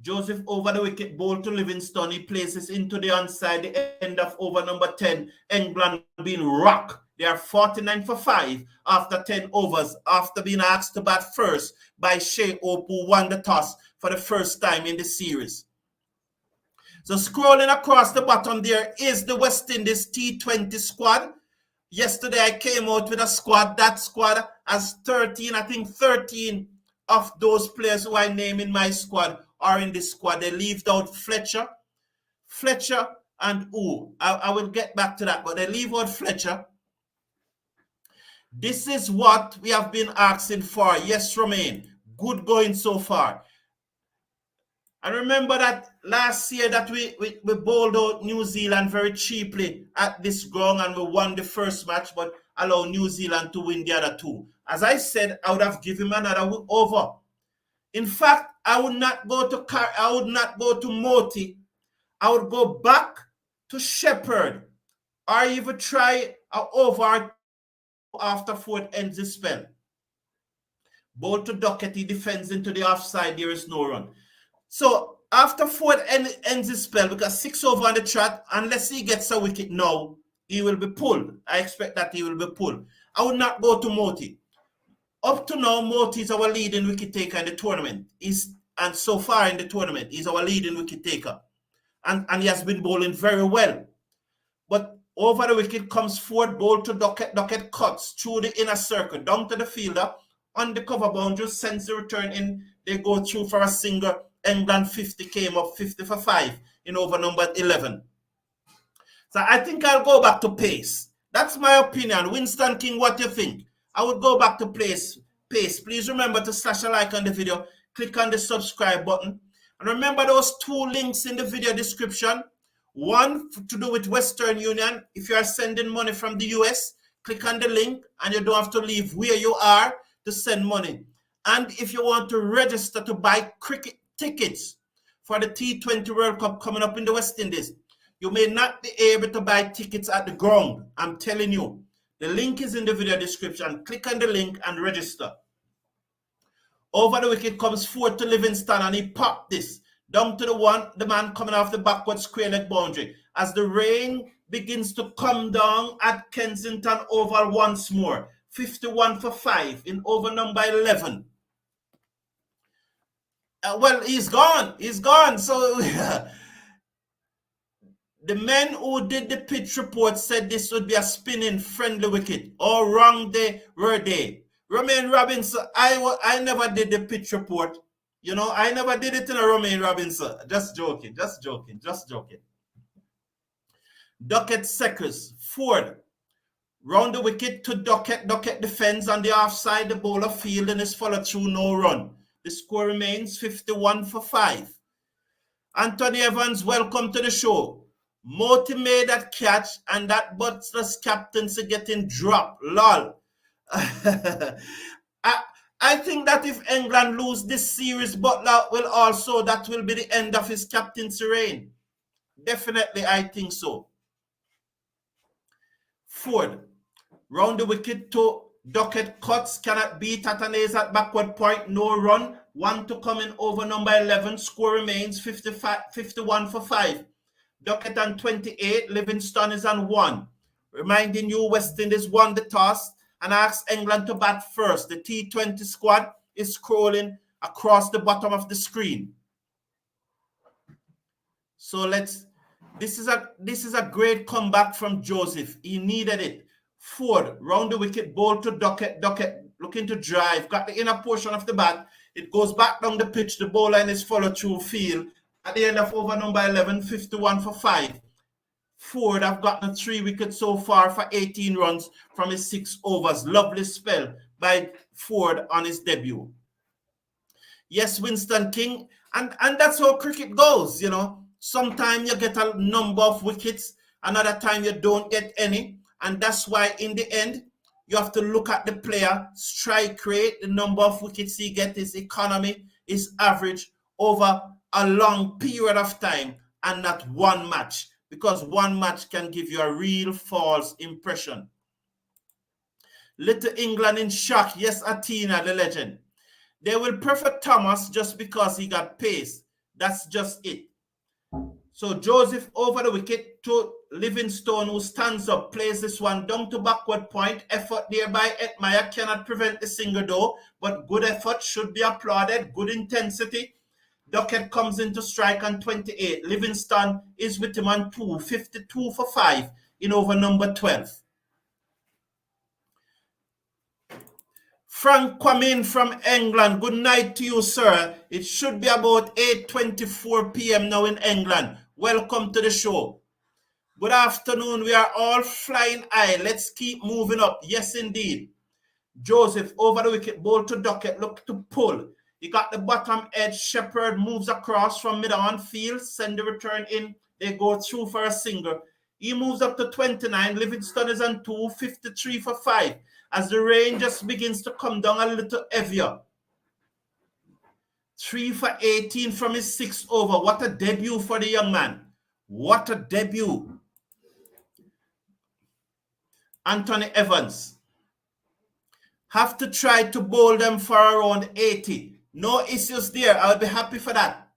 Joseph over the wicket, ball to Livingston. He places into the onside, the end of over number 10. England being rocked. They are 49 for 5 after 10 overs, after being asked to bat first by Shea Hope, who won the toss for the first time in the series. So scrolling across the bottom there is the West Indies T20 squad. Yesterday I came out with a squad. That squad has 13, I think 13 of those players who I name in my squad are in this squad. They left out Fletcher, and I will get back to that, but they leave out Fletcher. This is what we have been asking for. Yes, Romain, good going so far. And remember that last year that we bowled out New Zealand very cheaply at this ground and we won the first match, but allowed New Zealand to win the other two. As I said, I would have given him another over. In fact, I would not go to Moti. I would go back to Shepherd or even try an over after Ford ends the spell. Bowl to Duckett, he defends into the offside, there is no run. So after Ford ends his spell, because 6 over on the trot, unless he gets a wicket now, he will be pulled. I expect that he will be pulled. I would not go to Moti. Up to now, Moti is our leading wicket taker in the tournament. And so far in the tournament, he's our leading wicket taker. And he has been bowling very well. But over the wicket comes Ford, bowl to Duckett. Duckett cuts through the inner circle, down to the fielder, on the cover boundary, sends the return in. They go through for a single. England 50 came up 50 for 5 in over number 11. So I think I'll go back to pace. That's my opinion. Winston King, what do you think? I would go back to pace. Please remember to slash a like on the video. Click on the subscribe button. And remember those 2 links in the video description. One to do with Western Union. If you are sending money from the US, click on the link and you don't have to leave where you are to send money. And if you want to register to buy cricket tickets for the T20 World Cup coming up in the West Indies, you may not be able to buy tickets at the ground. I'm telling you. The link is in the video description. Click on the link and register. Over the wicket comes Ford to Livingston and he popped this. Down to the man coming off the backward square leg boundary. As the rain begins to come down at Kensington Oval once more. 51 for 5 in over number 11. Well, he's gone. He's gone. So the men who did the pitch report said this would be a spinning friendly wicket. All wrong were they. Romain Robinson, I never did the pitch report. You know, I never did it in a Romain Robinson. Just joking. Duckett seconds. Ford. Round the wicket to Duckett. Duckett defends on the offside. The bowler field and is follow through, no run. The score remains 51 for 5. Anthony Evans, welcome to the show. Moti made that catch and that Butler's captaincy getting dropped. Lol. I think that if England lose this series, Butler that will be the end of his captaincy reign. Definitely, I think so. Ford. Round the wicket to Duckett cuts, cannot beat Atanase at backward point, no run. 1 to come in over number 11. Score remains 51 for 5. Duckett on 28. Livingston is on 1. Reminding you, West Indies won the toss and asked England to bat first. The T20 squad is scrolling across the bottom of the screen. So this is a great comeback from Joseph. He needed it. Ford, round the wicket, bowl to Duckett. Duckett looking to drive. Got the inner portion of the bat. It goes back down the pitch. The bowler in his follow-through field. At the end of over number 11, 51 for 5. Ford have gotten 3 wickets so far for 18 runs from his 6 overs. Lovely spell by Ford on his debut. Yes, Winston King. And that's how cricket goes, you know. Sometimes you get a number of wickets. Another time you don't get any. And that's why in the end, you have to look at the player, strike rate, the number of wickets he gets, his economy, his average over a long period of time and not one match, because one match can give you a real false impression. Little England in shock. Yes, Athena, the legend. They will prefer Thomas just because he got pace. That's just it. So Joseph over the wicket to Livingstone, who stands up, plays this one down to backward point. Effort there by Edmire cannot prevent the single though, but good effort should be applauded. Good intensity. Duckett comes into strike on 28. Livingstone is with him on 2, 52 for 5 in over number 12. Frank Quamin from England. Good night to you, sir. It should be about 8:24 p.m. now in England. Welcome to the show. Good afternoon. We are all flying high. Let's keep moving up. Yes, indeed. Joseph over the wicket, ball to Duckett, look to pull. He got the bottom edge. Shepherd moves across from mid-on field, send the return in. They go through for a single. He moves up to 29. Livingstone is on 2, 53 for 5. As the rain just begins to come down a little heavier. 3 for 18 from his 6th over. What a debut for the young man. What a debut. Anthony Evans. Have to try to bowl them for around 80. No issues there. I'll be happy for that.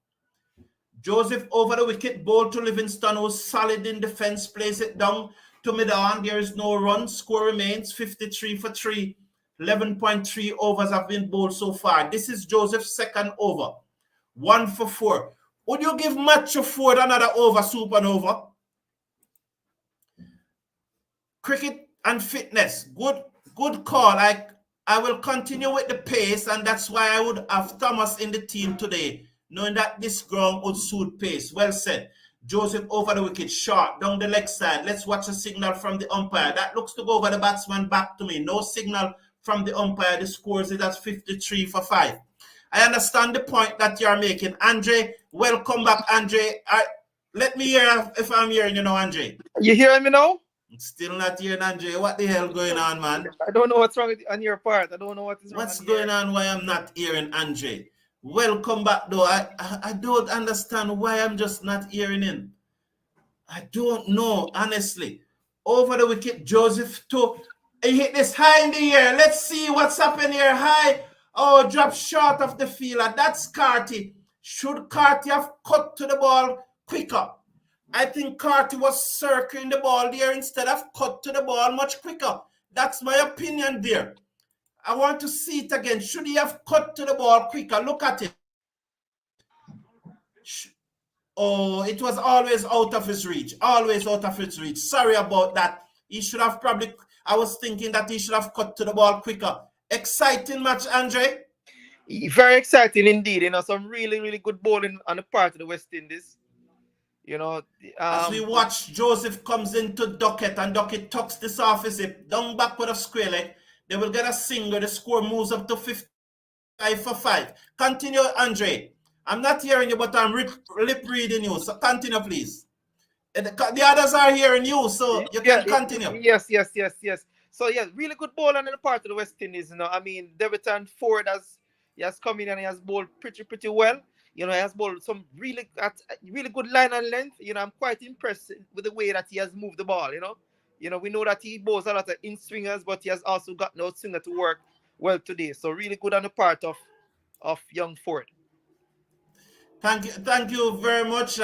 Joseph over the wicket, ball to Livingstone, who's solid in defense, plays it down to mid-on. There is no run. Score remains 53 for 3. 11.3 overs have been bowled so far. This is Joseph's second over. 1 for 4. Would you give Matthew Ford another over, Supernova? Cricket and fitness. Good call. I will continue with the pace, and that's why I would have Thomas in the team today, knowing that this ground would suit pace. Well said. Joseph over the wicket, short, down the leg side. Let's watch a signal from the umpire. That looks to go over the batsman back to me. No signal from the umpire. The scores is at 53 for 5. I understand the point that you're making. Andre, welcome back, Andre. Let me hear if I'm hearing you now, Andre. You hearing me now? Still not hearing Andre. What the hell going on, man? I don't know what's wrong on your part. I don't know what is wrong. What's going on? Why I'm not hearing Andre? Welcome back, though. I don't understand why I'm just not hearing him. I don't know, honestly. Over the wicket, Joseph he hit this high in the air. Let's see what's happening here. High. Oh, drop short of the fielder. That's Carty. Should Carty have cut to the ball quicker? I think Carty was circling the ball there instead of cut to the ball much quicker. That's my opinion there. I want to see it again. Should he have cut to the ball quicker? Look at it. Oh, it was always out of his reach. Always out of his reach. Sorry about that. He should have probably, I was thinking that he should have cut to the ball quicker. Exciting match, Andre. Very exciting indeed. You know, some really, really good bowling on the part of the West Indies. You know, as we watch, Joseph comes into Duckett, and Duckett tucks this off his hip, down backward of square leg. They will get a single. The score moves up to 55 for 5. Continue, Andre. I'm not hearing you, but I'm lip reading you. So continue, please. The others are hearing you, so you can continue. Yes. So, yeah, really good ball on the part of the West Indies. You know, I mean, Deviton Ford has come in and he has bowled pretty well. You know, he has bowled some really good line and length. You know, I'm quite impressed with the way that he has moved the ball, you know. You know, we know that he bowls a lot of in-swingers, but he has also got an out-swinger to work well today. So really good on the part of young Ford. Thank you very much.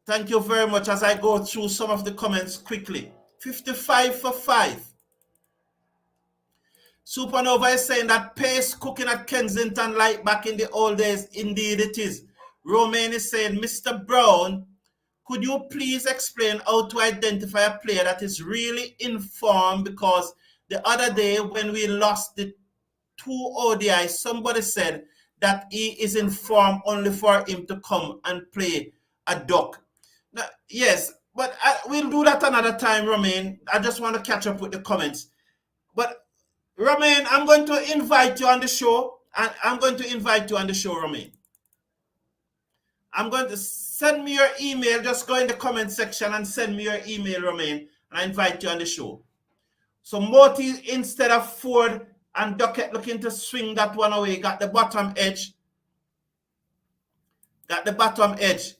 Thank you very much as I go through some of the comments quickly. 55 for 5. Supernova is saying that pace cooking at Kensington like back in the old days. Indeed it is. Romain is saying, Mr. Brown, could you please explain how to identify a player that is really in form? Because the other day when we lost the 2 ODI, somebody said that he is in form only for him to come and play a duck. Now, yes, but we'll do that another time, Romain. I just want to catch up with the comments. But Romain, I'm going to invite you on the show. Romain. I'm going to send me your email. Just go in the comment section and send me your email, Romain. And and I invite you on the show. So Moti, instead of Ford and Duckett looking to swing that one away, got the bottom edge. Got the bottom edge.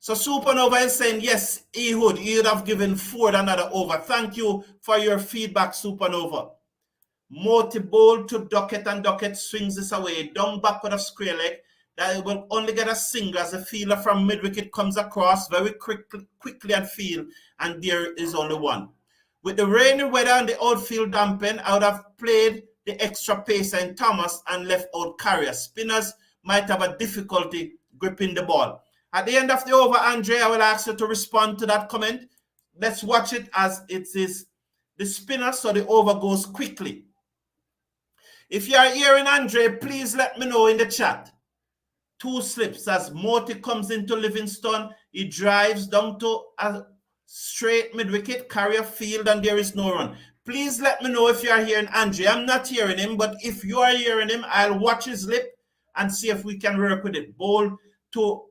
So Supernova is saying, yes, Ehud, he would have given Ford another over. Thank you for your feedback, Supernova. Moti bold to Duckett, and Duckett swings this away. Down back with a square leg. That will only get a single as the fielder from mid-wicket comes across very quickly and field, and there is only one. With the rainy weather and the outfield dampened, I would have played the extra pacer in Thomas and left out Carrier. Spinners might have a difficulty gripping the ball. At the end of the over, Andre, I will ask you to respond to that comment. Let's watch it as it is the spinner, so the over goes quickly. If you are hearing Andre, please let me know in the chat. 2 slips as Moti comes into Livingston. He drives down to a straight mid-wicket, Carrier field, and there is no run. Please let me know if you are hearing Andre. I'm not hearing him, but if you are hearing him, I'll watch his lip and see if we can work with it. Ball to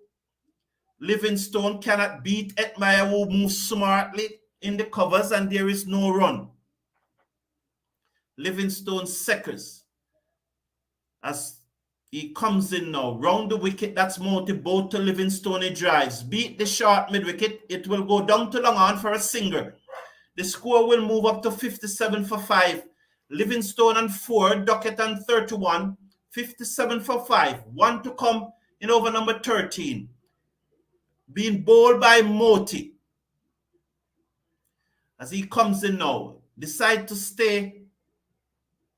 Livingstone, cannot beat Etmire, who moves smartly in the covers, and there is no run. Livingstone seconds as he comes in now. Round the wicket, that's Moti, both to Livingstone, he drives. Beat the short mid-wicket, it will go down to long on for a single. The score will move up to 57 for 5. Livingstone and 4, Duckett and 31. 57 for 5. 1 to come in over number 13. Being bowled by Moti. As he comes in now, decide to stay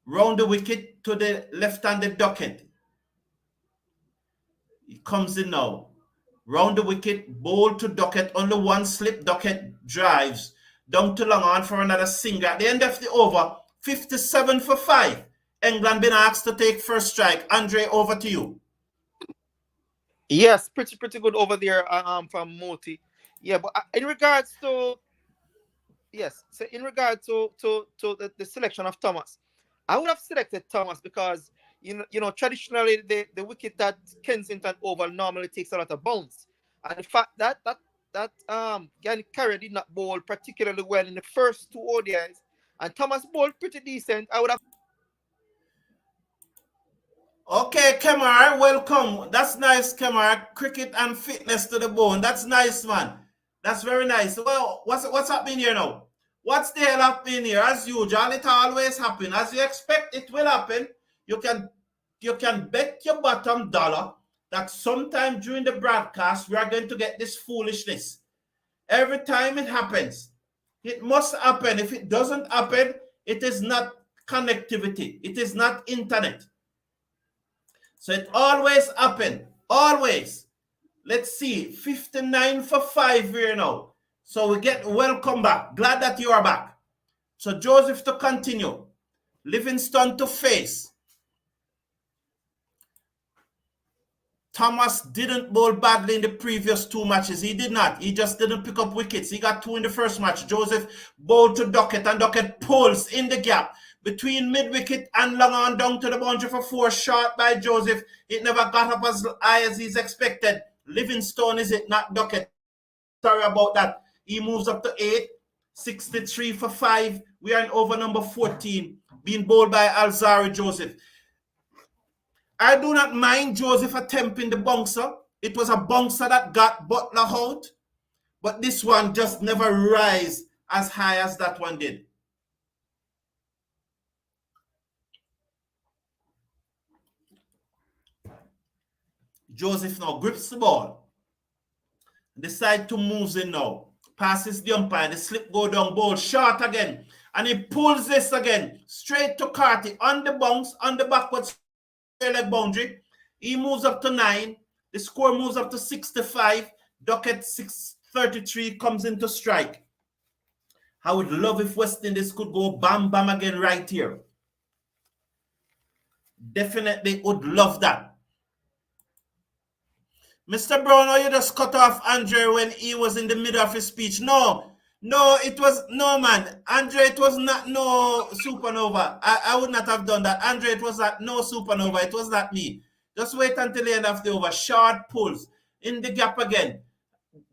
round the wicket to the left-handed Duckett. He comes in now. Round the wicket, bowl to Duckett. Only one slip. Duckett drives down to long on for another single. At the end of the over, 57 for 5. England been asked to take first strike. Andre, over to you. Yes, pretty good over there from Moti. Yeah, but in regards to so in regard to the selection of Thomas, I would have selected Thomas because you know traditionally the wicket that Kensington Oval normally takes a lot of bounce, and the fact that Gary Carrier did not bowl particularly well in the first 2 ODIs, and Thomas bowled pretty decent, I would have. Okay, Kemar, welcome. That's nice, Kemar. Cricket and fitness to the bone. That's nice, man. That's very nice. Well, what's happening here now? What's the hell happening here? As usual, it always happens. As you expect, it will happen. You can bet your bottom dollar that sometime during the broadcast, we are going to get this foolishness. Every time it happens, it must happen. If it doesn't happen, it is not connectivity. It is not internet. So it always happens. Always. Let's see. 59 for 5 here now. So we get welcome back. Glad that you are back. So Joseph to continue. Livingstone to face. Thomas didn't bowl badly in the previous 2 matches. He did not. He just didn't pick up wickets. He got 2 in the first match. Joseph bowled to Duckett, and Duckett pulls in the gap between mid-wicket and long on down to the boundary for 4. Shot by Joseph. It never got up as high as he's expected. Livingstone is it, not Duckett. Sorry about that. He moves up to 8. 63 for 5. We are in over number 14. Being bowled by Alzari Joseph. I do not mind Joseph attempting the bouncer. It was a bouncer that got Butler out. But this one just never rise as high as that one did. Joseph now grips the ball. Decide to move in now. Passes the umpire. The slip go down. Ball short again. And he pulls this again. Straight to Carty. On the bounce. On the backwards leg boundary. He moves up to 9. The score moves up to 65. Duckett 633 comes into strike. I would love if West Indies could go bam bam again right here. Definitely would love that. Mr. Brown, you just cut off Andre when he was in the middle of his speech. No, it was, no, man. Andre, it was not no supernova. I would not have done that. Andre, it was not no supernova. It was not me. Just wait until the end of the over. Short pulls in the gap again.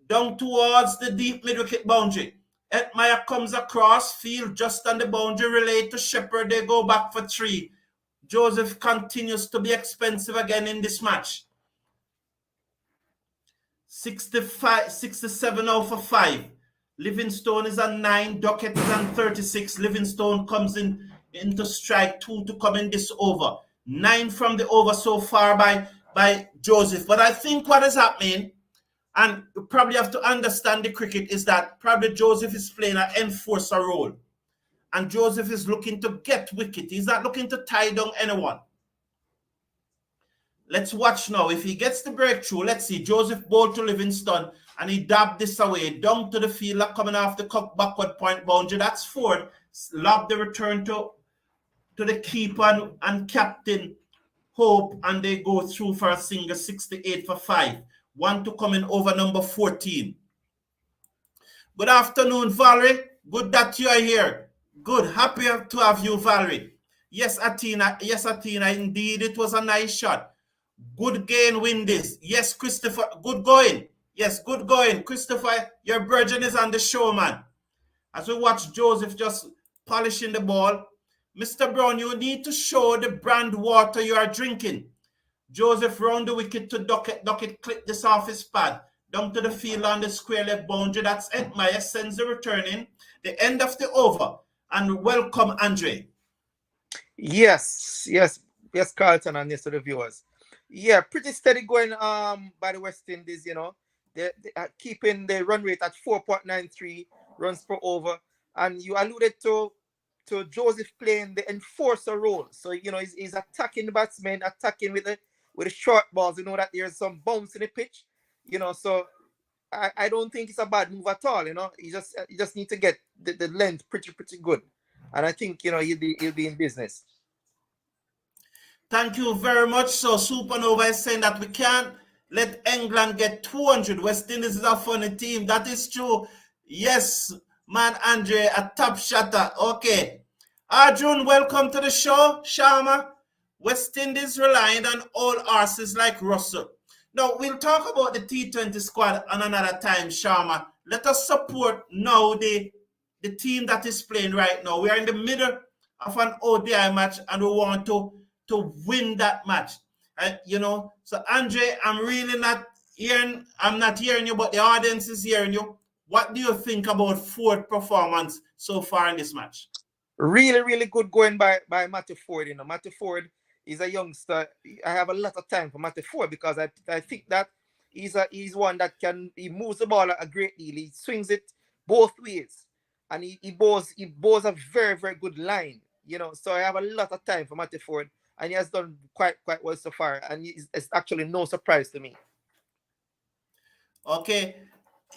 Down towards the deep mid-wicket boundary. Edmeyer comes across, field just on the boundary, relay to Shepherd. They go back for 3. Joseph continues to be expensive again in this match. 67 now for 5. Livingstone is on 9. Duckett is on 36. Livingstone comes into strike 2 to come in this over. 9 from the over so far by Joseph. But I think what is happening, and you probably have to understand the cricket, is that probably Joseph is playing an enforcer role. And Joseph is looking to get wicket. He's not looking to tie down anyone. Let's watch now. If he gets the breakthrough, let's see. Joseph bowled to Livingstone, and he dabbed this away. Down to the fielder coming off the backward point boundary. That's 4. Lob the return to the keeper and captain Hope, and they go through for a single. 68 for 5. 1 to come in over number 14. Good afternoon, Valerie. Good that you are here. Good. Happy to have you, Valerie. Yes, Athena. Yes, Athena. Indeed, it was a nice shot. Good gain, Windies. Yes, Christopher. Good going. Yes, good going. Christopher, your virgin is on the show, man. As we watch Joseph just polishing the ball. Mr. Brown, you need to show the brand water you are drinking. Joseph round the wicket to Duckett. Duckett clip this off his pad. Down to the field on the square left boundary. That's Edmeyer sends the return in. The end of the over. And welcome, Andre. Yes, Carlton, and yes to the viewers. Yeah, pretty steady going by the West Indies, you know. They are keeping the run rate at 4.93 runs per over. And you alluded to Joseph playing the enforcer role. So, you know, he's attacking the batsmen, attacking with the short balls. You know that there's some bounce in the pitch, you know. So I don't think it's a bad move at all, you know. You just need to get the length pretty good. And I think, you know, he'll be in business. Thank you very much. So Supernova is saying that we can't let England get 200. West Indies is a funny team. That is true. Yes, man, Andre, a top shatter. Okay. Arjun, welcome to the show. Sharma, West Indies relying on all horses like Russell. Now, we'll talk about the T20 squad on another time, Sharma. Let us support now the team that is playing right now. We are in the middle of an ODI match, and we want to win that match. You know, so Andre, I'm not hearing you, but the audience is hearing you. What do you think about Ford performance so far in this match? Really good going by Matthew Ford. You know, Matthew Ford is a youngster. I have a lot of time for Matthew Ford because I think that he's one that he moves the ball a great deal. He swings it both ways, and he bowls a very good line. You know, so I have a lot of time for Matthew Ford, and he has done quite well so far, and it's actually no surprise to me. Okay,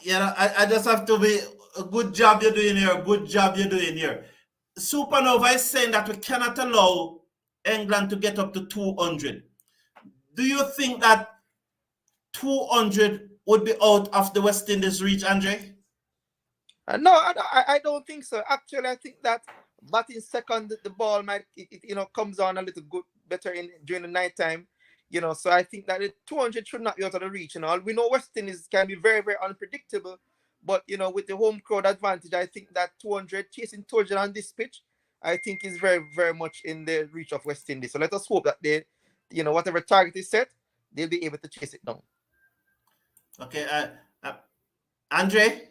you know, I just have to be a good job you're doing here. Good job you're doing here. Supernova is saying that we cannot allow England to get up to 200. Do you think that 200 would be out of the West Indies reach, Andre? No, I don't think so. Actually, I think that batting second, the ball might comes on a little better during the night time. You know, so I think that the 200 should not be out of the reach. You know, we know West Indies can be very unpredictable, but you know, with the home crowd advantage, I think that 200 chasing 200 on this pitch, I think is very much in the reach of West Indies. So let us hope that they, you know, whatever target is set, they'll be able to chase it down. Okay, Andre.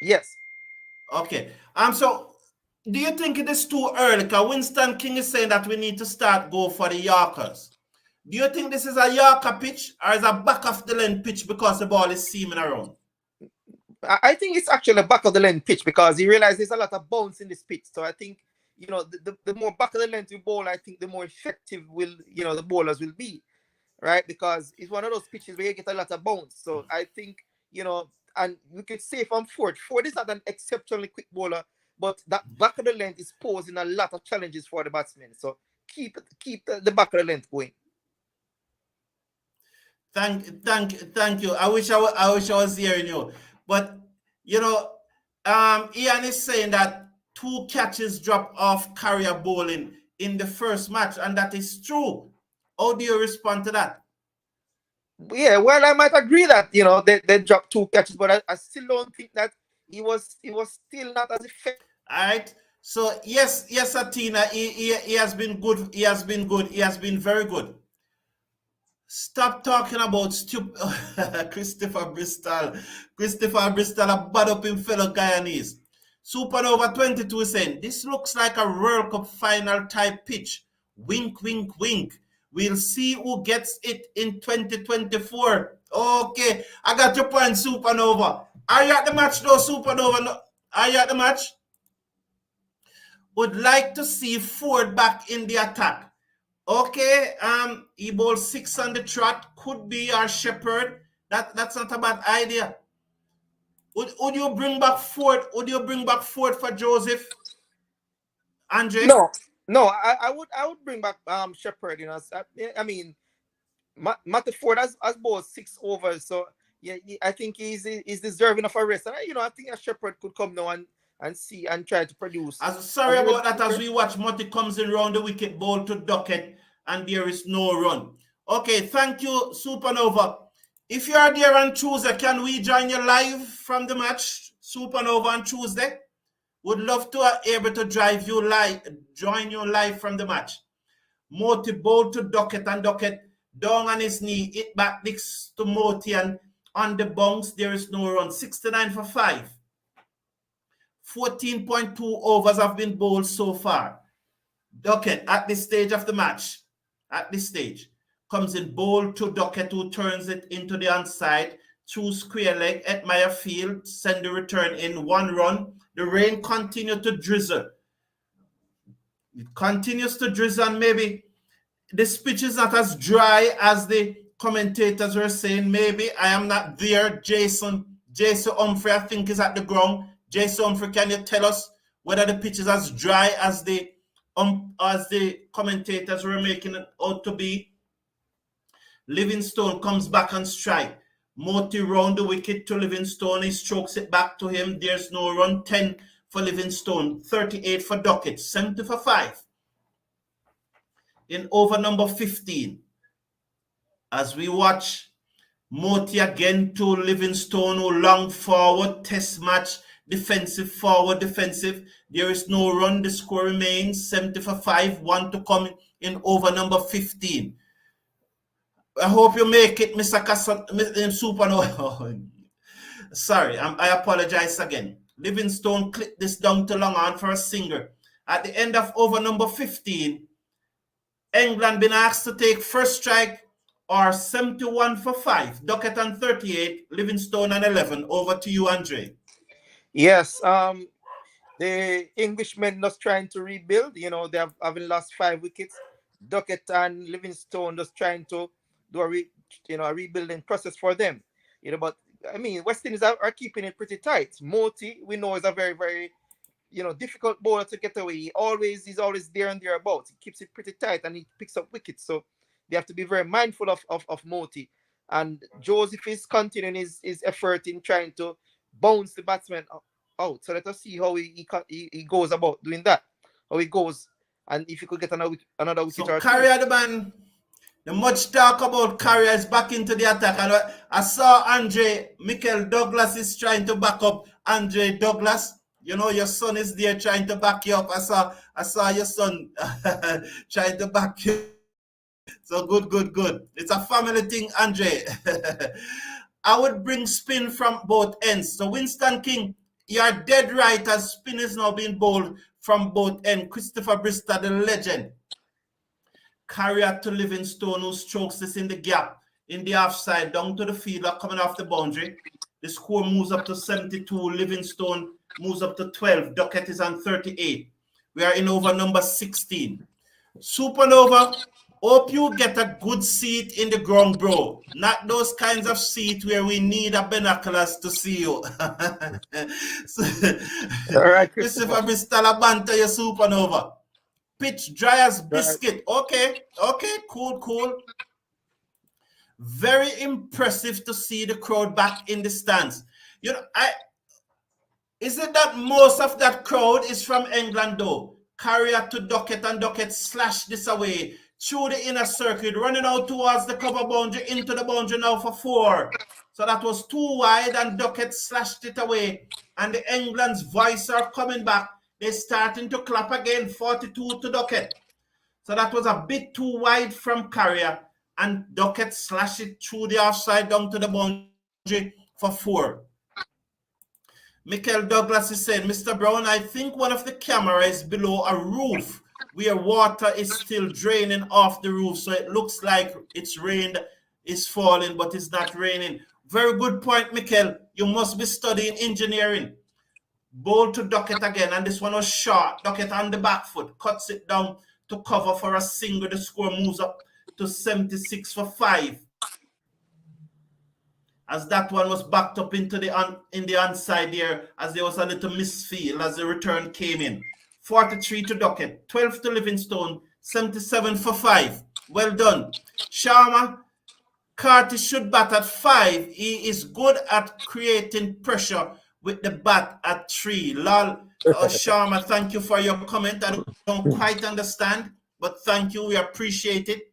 Yes. Okay. So do you think it is too early? Because Winston King is saying that we need to go for the Yorkers. Do you think this is a Yorker pitch or is a back of the lane pitch because the ball is seaming around? I think it's actually a back of the lane pitch because you realize there's a lot of bounce in this pitch. So I think, you know, the more back of the lane you bowl, I think the more effective the bowlers will be, right? Because it's one of those pitches where you get a lot of bounce. So I think, you know, and we could say from Ford is not an exceptionally quick bowler, but that back of the length is posing a lot of challenges for the batsmen. So keep the back of the length going. Thank you. I wish I was hearing you, but you know, Ian is saying that 2 catches drop off carrier bowling in the first match, and that is true. How do you respond to that? Yeah, well, I might agree that, you know, they dropped 2 catches, but I still don't think that he was still not as effective. All right. So yes, Atina, he has been good. He has been good. He has been very good. Stop talking about stupid Christopher Bristol. Christopher Bristol, a bad up in fellow Guyanese. Supernova 22 saying, this looks like a World Cup final type pitch. Wink, wink, wink. We'll see who gets it in 2024. Okay, I got your point, Supernova. Are you at the match though, Supernova? Are you at the match? Would like to see Ford back in the attack. Okay, he bowled 6 on the trot. Could be our shepherd. That's not a bad idea. Would you bring back Ford? Would you bring back Ford for Joseph? Andre? No, I would bring back Shepherd. You know, I mean, Matty Ford has bowled 6 overs, so yeah, I think he's deserving of a rest. And I think a Shepherd could come now and see and try to produce. Sorry about that. As we watch, Matty comes in round the wicket, ball to Duckett, and there is no run. Okay, thank you, Supernova. If you are there on Tuesday, can we join you live from the match, Supernova, on Tuesday? Would love to be able to join you live from the match. Moti bowled to Duckett, and Duckett down on his knee, hit back next to Moti, and on the bounce, there is no run. 69 for 5. 14.2 overs have been bowled so far. Duckett, at this stage of the match, comes in bowl to Duckett, who turns it into the onside through square leg at Meyer Field, send the return in 1 run. The rain continued to drizzle. It continues to drizzle, and maybe this pitch is not as dry as the commentators were saying. Maybe I am not there. Jason Humphrey, I think, is at the ground. Jason Humphrey, can you tell us whether the pitch is as dry as the commentators were making it out to be? Livingstone comes back on strike. Moti round the wicket to Livingstone. He strokes it back to him. There's no run. 10 for Livingstone. 38 for Duckett. 70 for 5. In over number 15. As we watch Moti again to Livingstone, who long forward, test match, defensive, forward, defensive. There is no run. The score remains 70 for 5. 1 to come in over number 15. I hope you make it, Mr. Supernova. Sorry, I apologize again. Livingstone clipped this down to long on for a single. At the end of over number 15, England been asked to take first strike or 71 for 5. Duckett on 38, Livingstone on 11. Over to you, Andre. Yes, the Englishmen just trying to rebuild. You know, they having lost 5 wickets. Duckett and Livingstone just trying to do a rebuilding process for them. You know, but I mean, West Indies are keeping it pretty tight. Moti, we know, is a very, very, difficult bowler to get away. He's always there and thereabouts. He keeps it pretty tight and he picks up wickets. So they have to be very mindful of Moti. And Joseph is continuing his effort in trying to bounce the batsman out. So let us see how he goes about doing that. How he goes, and if he could get another wicket. So Carrier, the man, the much talk about Carrier is back into the attack. And I saw Michael Douglas is trying to back up Andre Douglas. You know, your son is there trying to back you up. I saw your son trying to back you. So good. It's a family thing, Andre. I would bring spin from both ends. So Winston King, you are dead right, as spin is now being bowled from both ends. Christopher Bristol, the legend. Carrier to Livingstone, who strokes this in the gap, in the offside, down to the fielder, coming off the boundary. The score moves up to 72. Livingstone moves up to 12. Duckett is on 38. We are in over number 16. Supernova, hope you get a good seat in the ground, bro. Not those kinds of seat where we need a binoculars to see you. So, all right, Christopher Bristol, banter your Supernova. Pitch dry as biscuit. Okay, cool. Very impressive to see the crowd back in the stands. You know, is it that most of that crowd is from England though? Carrier to Duckett, and Duckett slash this away through the inner circuit, running out towards the cover boundary, into the boundary now for 4. So that was too wide, and Duckett slashed it away. And the England's voice are coming back. They're starting to clap again, 42 to Duckett. So that was a bit too wide from Carrier, and Duckett slashed it through the offside down to the boundary for 4. Michael Douglas is saying, Mr. Brown, I think one of the cameras is below a roof where water is still draining off the roof. So it looks like it's rained, it's falling, but it's not raining. Very good point, Michael. You must be studying engineering. Ball to Duckett again, and this one was short. Duckett on the back foot, cuts it down to cover for a single. The score moves up to 76 for 5. As that one was backed up into the onside there, as there was a little misfeel as the return came in. 43 to Duckett, 12 to Livingstone, 77 for 5. Well done. Sharma, Curtis should bat at 5. He is good at creating pressure with the bat at 3. Lol, Sharma, thank you for your comment. I don't quite understand, but thank you. We appreciate it.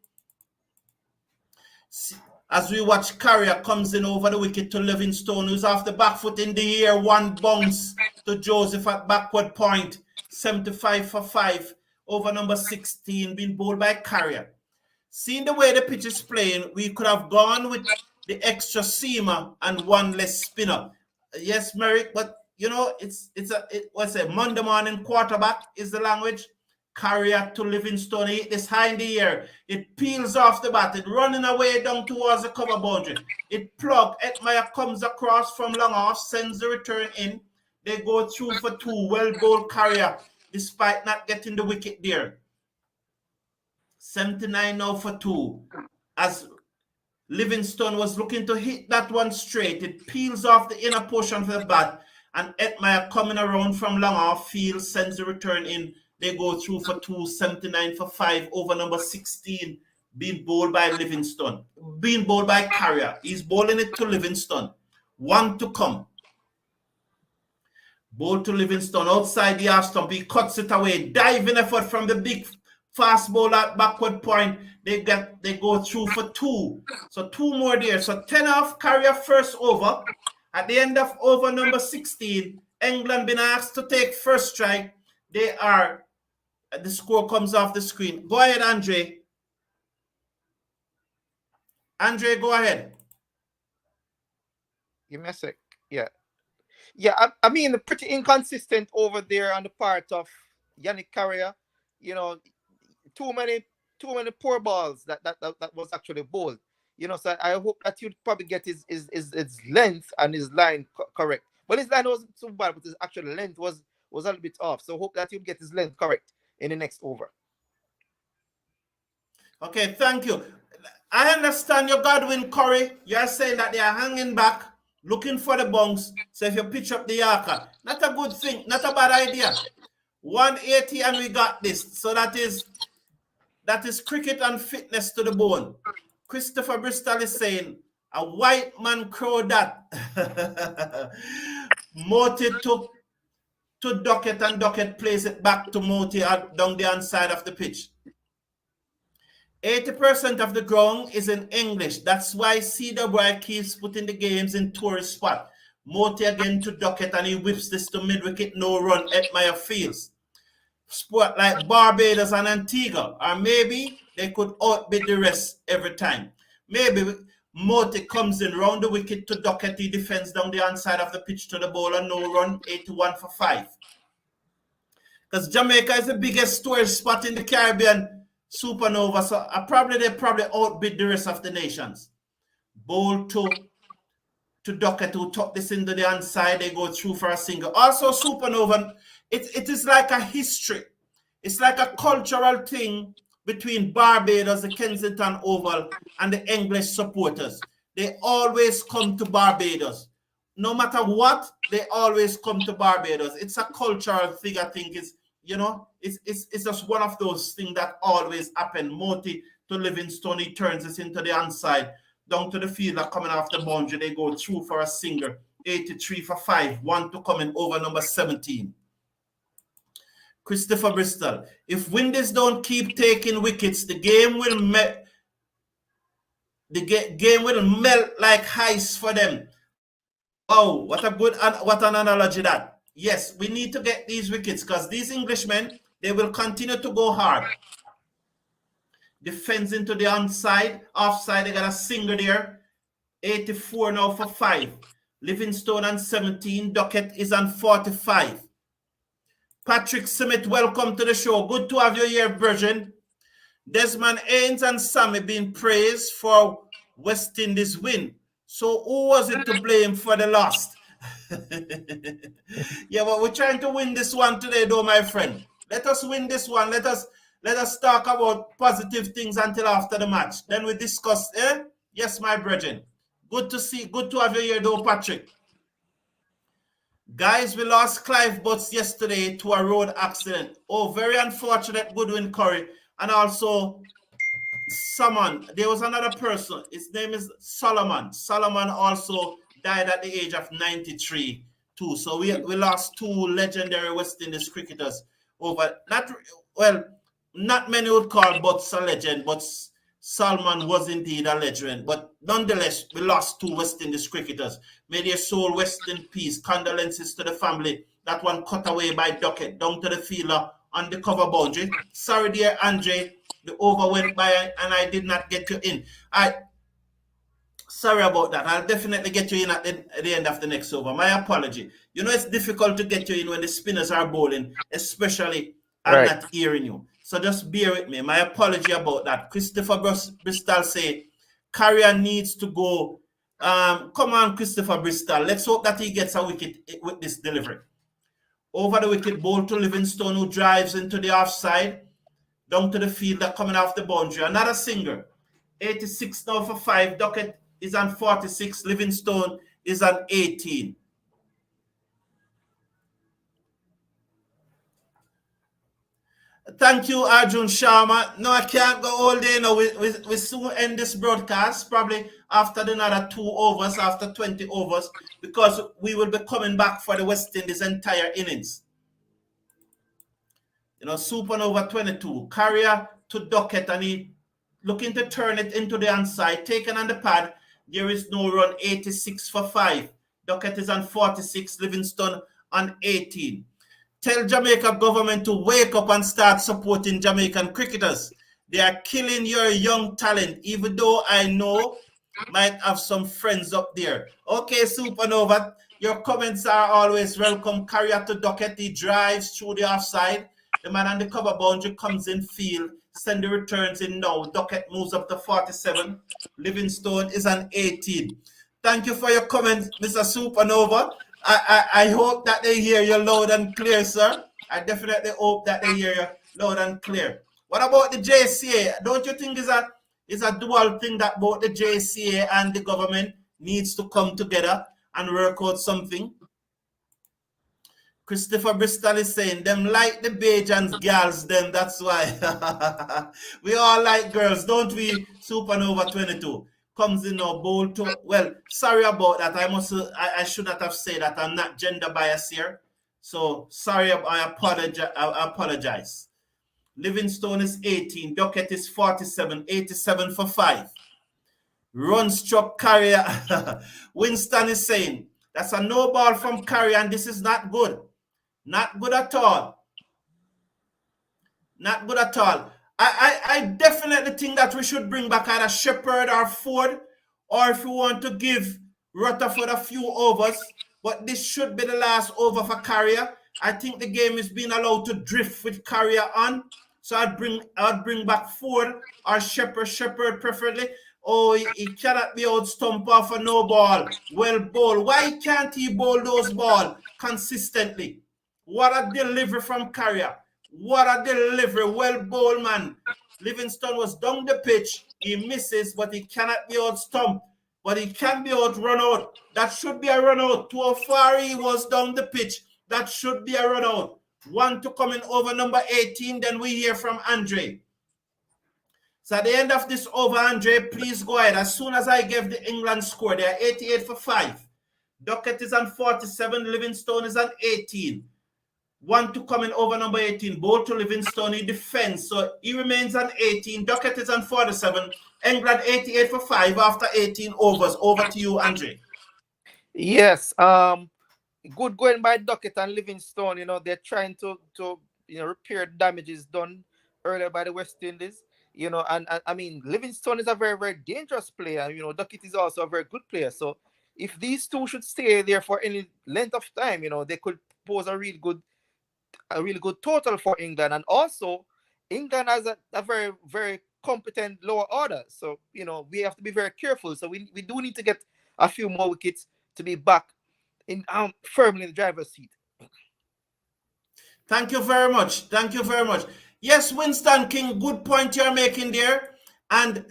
As we watch, Carrier comes in over the wicket to Livingstone, who's off the back foot in the air. One bounce to Joseph at backward point. 75 for 5 over number 16, being bowled by Carrier. Seeing the way the pitch is playing, we could have gone with the extra seamer and one less spinner. Yes, Merrick, but you know, what's it? Monday morning quarterback is the language. Carrier to Livingstone, he hit this high in the air. It peels off the bat. It running away down towards the cover boundary. It plug. Edmeyer comes across from long off, sends the return in. They go through for 2. Well bowled Carrier, despite not getting the wicket there. 79 now for 2. As Livingstone was looking to hit that one straight, it peels off the inner portion of the bat, and Edmeyer coming around from long off field sends the return in. They go through for 2, 79 for 5 over number 16, being bowled by Livingstone. Being bowled by Carrier. He's bowling it to Livingstone. 1 to come. Bowl to Livingstone outside the half stump. He cuts it away. Diving effort from the big fast bowler at backward point. They go through for 2. So 2 more there. So 10 off Carrier first over. At the end of over number 16, England been asked to take first strike. The score comes off the screen. Go ahead, Andre. Andre, go ahead. Give me a sec. Yeah. I mean, pretty inconsistent over there on the part of Yannick Carrier. You know, too many poor balls that was actually bowled. You know, so I hope that you'd probably get his length and his line correct. But his line wasn't so bad, but his actual length was a little bit off. So hope that you'd get his length correct in the next over. Okay, thank you. I understand your Godwin Curry. You're saying that they are hanging back, looking for the bunks. So if you pitch up the Yorker, not a good thing, not a bad idea. 180 and we got this. So that is cricket and fitness to the bone. Christopher Bristol is saying, a white man crow that. Moti took to Duckett, and Duckett plays it back to Moti down the inside of the pitch. 80% of the ground is in English. That's why CWI keeps putting the games in tourist spot. Moti again to Duckett, and he whips this to mid-wicket, no run. Edmeyer fields. Sport like Barbados and Antigua, or maybe they could outbid the rest every time. Maybe Moti comes in round the wicket to Duckett, he defends down the inside of the pitch to the bowler, no run, 81 for 5. Because Jamaica is the biggest storage spot in the Caribbean supernova, so they probably outbid the rest of the nations. Bowl to Duckett, who tuck this into the inside, they go through for a single. Also supernova, it is like a history. It's like a cultural thing between Barbados, the Kensington Oval, and the English supporters. They always come to Barbados. No matter what, they always come to Barbados. It's a cultural thing, I think. It's just one of those things that always happen. Moti to Livingstone, he turns this into the inside. Down to the fielder coming off the boundary. They go through for a single. 83 for 5. 1 to come in over number 17. Christopher Bristol. If Windies don't keep taking wickets, the game will melt like ice for them. Oh, what an analogy that. Yes, we need to get these wickets because these Englishmen, they will continue to go hard. Defense into the onside, offside, they got a single there. 84 now for 5. Livingstone on 17, Duckett is on 45. Patrick Smith, welcome to the show. Good to have you here, Virgin. Desmond Haynes and Sammy being praised for West Indies win. So who was it to blame for the loss? Yeah, but we're trying to win this one today, though, my friend. Let us win this one. Let us talk about positive things until after the match. Then we discuss, eh? Yes, my brethren. Good to have you here, though, Patrick. Guys, we lost Clive Butts yesterday to a road accident. Oh, very unfortunate, Goodwin Curry. And also, there was another person. His name is Solomon. Solomon also died at the age of 93 too. So we lost 2 legendary West Indies cricketers over. Not many would call Butts a legend, but Salman was indeed a legend. But nonetheless, we lost 2 West Indies cricketers. May their soul rest in peace. Condolences to the family. That one cut away by Duckett down to the fielder on the cover boundary. Sorry, dear Andre. The over went by and I did not get you in. Sorry about that. I'll definitely get you in at the end of the next over. My apology. You know, it's difficult to get you in when the spinners are bowling, especially I'm not hearing you. So just bear with me. My apology about that. Christopher Bristol say, Carrier needs to go. Come on, Christopher Bristol. Let's hope that he gets a wicket with this delivery. Over the wicket, ball to Livingstone, who drives into the offside. Down to the fielder coming off the boundary. Another singer. 86 now for 5. Duckett is on 46. Livingstone is on 18. Thank you, Arjun Sharma. No, I can't go all day now. We soon end this broadcast, probably after another 2 overs, after 20 overs, because we will be coming back for the West Indies entire innings. You know, Supernova 22. Carrier to Duckett, and he looking to turn it into the onside. Taken on the pad. There is no run. 86 for 5. Duckett is on 46. Livingstone on 18. Tell Jamaica government to wake up and start supporting Jamaican cricketers. They are killing your young talent, even though I know might have some friends up there. Okay, Supernova, your comments are always welcome. Carrier to Duckett. He drives through the offside. The man on the cover boundary comes in field. Send the returns in now. Duckett moves up to 47. Livingstone is on 18. Thank you for your comments, Mr. Supernova. I hope that they hear you loud and clear, sir. I definitely hope that they hear you loud and clear. What about the JCA? Don't you think it's a dual thing that both the JCA and the government needs to come together and work out something? Christopher Bristol is saying, them like the Bajans girls, then that's why. We all like girls, don't we? Supernova 22 comes in now, bowl to, well, sorry about that. I should not have said that. I'm not gender biased here. So sorry, I apologize. Livingstone is 18. Duckett is 47. 87 for 5. Run struck Carrier. Winston is saying, that's a no ball from Carrier, and this is not good. Not good at all. Not good at all. I definitely think that we should bring back either Shepherd or Ford, or if we want to give Rutherford a few overs, but this should be the last over for Carrier. I think the game is being allowed to drift with Carrier on. So I'd bring back Ford or Shepherd preferably. Oh, he cannot be out stump off a no ball. Well bowl. Why can't he bowl those balls consistently? What a delivery from Carrier. What a delivery. Well bowled, man. Livingstone was down the pitch. He misses, but he cannot be out stump. But he can be out run out. That should be a run out. To how far he was down the pitch. That should be a run out. One to come in over number 18. Then we hear from Andre. So at the end of this over, Andre, please go ahead. As soon as I give the England score, they are 88 for 5. Duckett is on 47. Livingstone is on 18. One to come in over number 18. Bowl to Livingstone. He defends. So he remains on 18. Duckett is on 47. England 88 for 5 after 18 overs. Over to you, Andre. Yes. Good going by Duckett and Livingstone. They're trying to repair damages done earlier by the West Indies. And I mean, Livingstone is a very, very dangerous player. Duckett is also a very good player. So if these two should stay there for any length of time, they could pose a really good total for England. And also, England has a very, very competent lower order. So, we have to be very careful. So we do need to get a few more wickets to be back in firmly in the driver's seat. Thank you very much. Thank you very much. Yes, Winston King, good point you're making there. And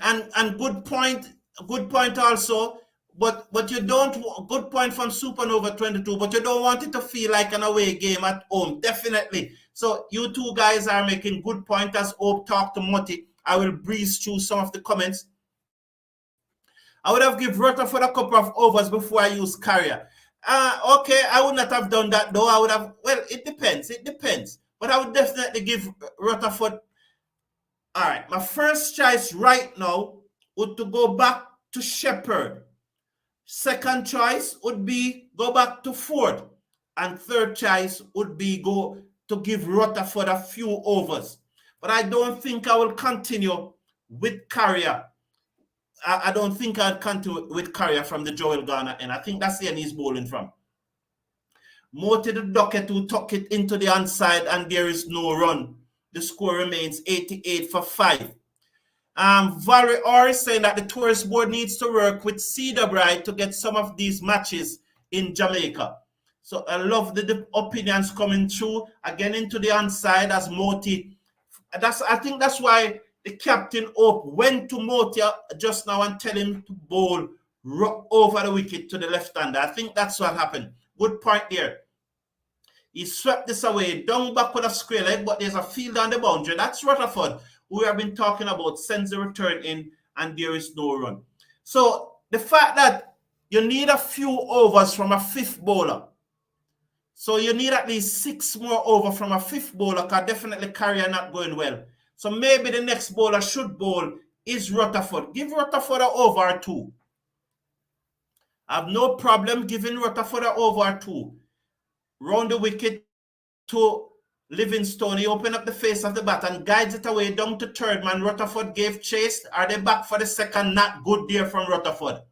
good point also. But you don't, good point from Supernova 22, but you don't want it to feel like an away game at home. Definitely. So you two guys are making good point. As Hope talk to Moti, I will breeze through some of the comments. I would have given Rutherford a couple of overs before I use Carrier. Okay, I would not have done that though. I would have, well, it depends. But I would definitely give Rutherford. All right, my first choice right now would to go back to Shepherd. Second choice would be go back to Ford. And third choice would be go to give Rutherford a few overs. But I don't think I will continue with Carrier. I don't think I'd continue with Carrier from the Joel Garner end. I think that's the end he's bowling from. More to the Duckett who tuck it into the onside and there is no run. The score remains 88 for 5. Valerie Orr is saying that the tourist board needs to work with Cedar Bride to get some of these matches in Jamaica. So I love the opinions coming through. Again into the onside as Moti. I think that's why the captain Hope went to Moti just now and tell him to bowl over the wicket to the left-hander. I think that's what happened. Good point there. He swept this away, down back with a square leg, but there's a field on the boundary. That's Rutherford, who we have been talking about, sends the return in, and there is no run. So the fact that you need a few overs from a fifth bowler, so you need at least 6 more over from a fifth bowler, because definitely Carrier not going well. So maybe the next bowler should bowl is Rutherford. Give Rutherford an over or 2. I have no problem giving Rutherford an over or 2. Round the wicket to Livingstone. He opened up the face of the bat and guides it away down to third man. Rutherford gave chase. Are they back for the second? Not good there from Rutherford.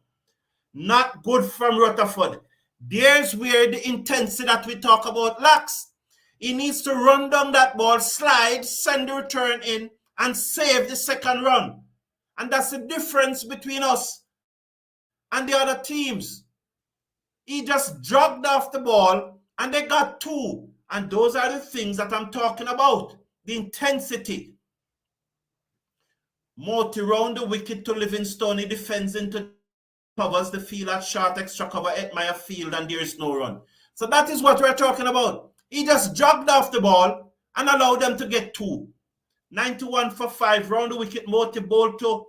Not good from Rutherford. There's where the intensity that we talk about lacks. He needs to run down that ball, slide, send the return in, and save the second run. And that's the difference between us and the other teams. He just jogged off the ball, and they got 2. And those are the things that I'm talking about. The intensity. Moti round the wicket to Livingstone. He defends into covers the field at short extra cover at Meyer field, and there is no run. So that is what we're talking about. He just jogged off the ball and allowed them to get 2. 91 for 5. Round the wicket, Moti bowl to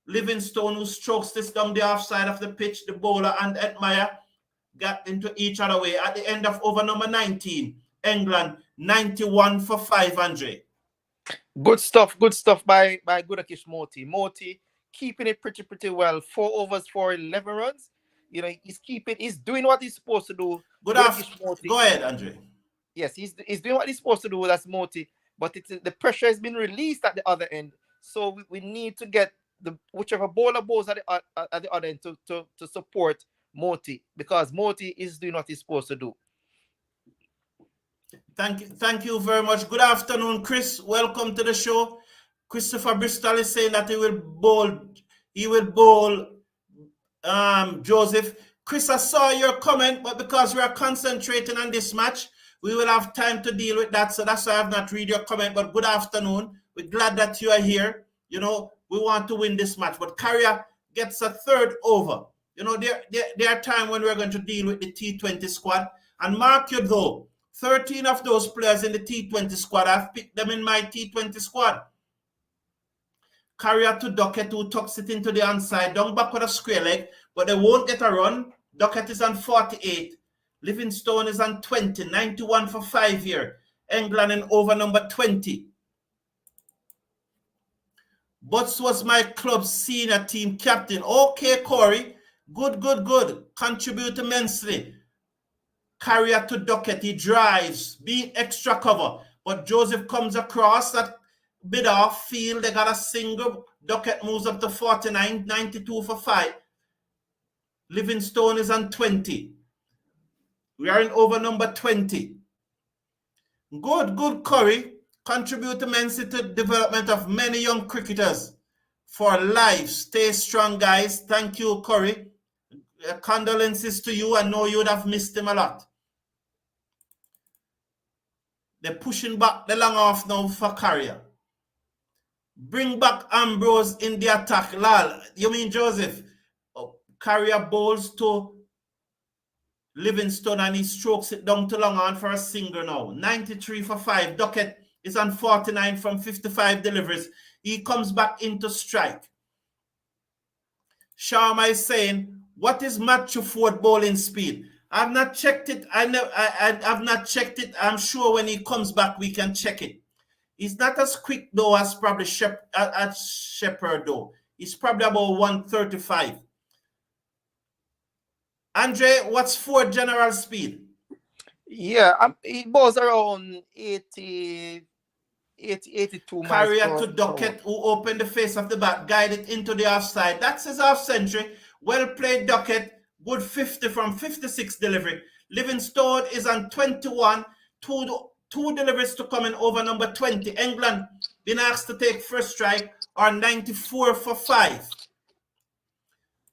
Livingstone, who strokes this down the offside of the pitch. The bowler and Edmire got into each other way. At the end of over number 19, England 91 for 5, Andre. Good stuff by Gudakish Moti. Moti keeping it pretty well. 4 overs for 11 runs. He's doing what he's supposed to do. Good afternoon. Go ahead, Andre. Yes, he's doing what he's supposed to do. That's Moti. But the pressure has been released at the other end. So we need to get whichever bowler bowls at the other end to support Moti, because Moti is doing what he's supposed to do. Thank you very much. Good afternoon, Chris. Welcome to the show. Christopher Bristol is saying that he will bowl Joseph. Chris, I saw your comment, but because we are concentrating on this match, we will have time to deal with that. So that's why I have not read your comment. But good afternoon. We're glad that you are here. We want to win this match. But Carrier gets a 3rd over. There are times when we're going to deal with the T20 squad. And mark you though, 13 of those players in the T20 squad, I've picked them in my T20 squad. Carrier to Duckett, who tucks it into the onside, down back with a square leg, but they won't get a run. Duckett is on 48. Livingstone is on 20, 91 for 5 here. England in over number 20. Butts was my club's senior team captain. Okay, Corey. Good, good, good. Contribute immensely. Carrier to Duckett. He drives. Be extra cover. But Joseph comes across that bit off field. They got a single. Duckett moves up to 49, 92 for 5. Livingstone is on 20. We are in over number 20. Good, good, Curry. Contribute immensely to the development of many young cricketers for life. Stay strong, guys. Thank you, Curry. Condolences to you. I know you would have missed him a lot. They're pushing back the long off now for Carrier. Bring back Ambrose in the attack. Lal, you mean Joseph? Carrier bowls to Livingstone and he strokes it down to long on for a single now. 93 for 5. Duckett is on 49 from 55 deliveries. He comes back into strike. Sharma is saying, what is Matthew Ford bowling speed? I've not checked it. I've not checked it. I'm sure when he comes back, we can check it. He's not as quick, though, as probably Shepherd, though. He's probably about 135. Andre, what's Ford general speed? Yeah, it was around 80, 82 miles. Carrier to Duckett, who opened the face of the bat, guided into the offside. That's his half century. Well played, Duckett. Good 50 from 56 delivery. Livingstone is on 21. Two deliveries to come in over number 20. England been asked to take first strike or 94 for 5.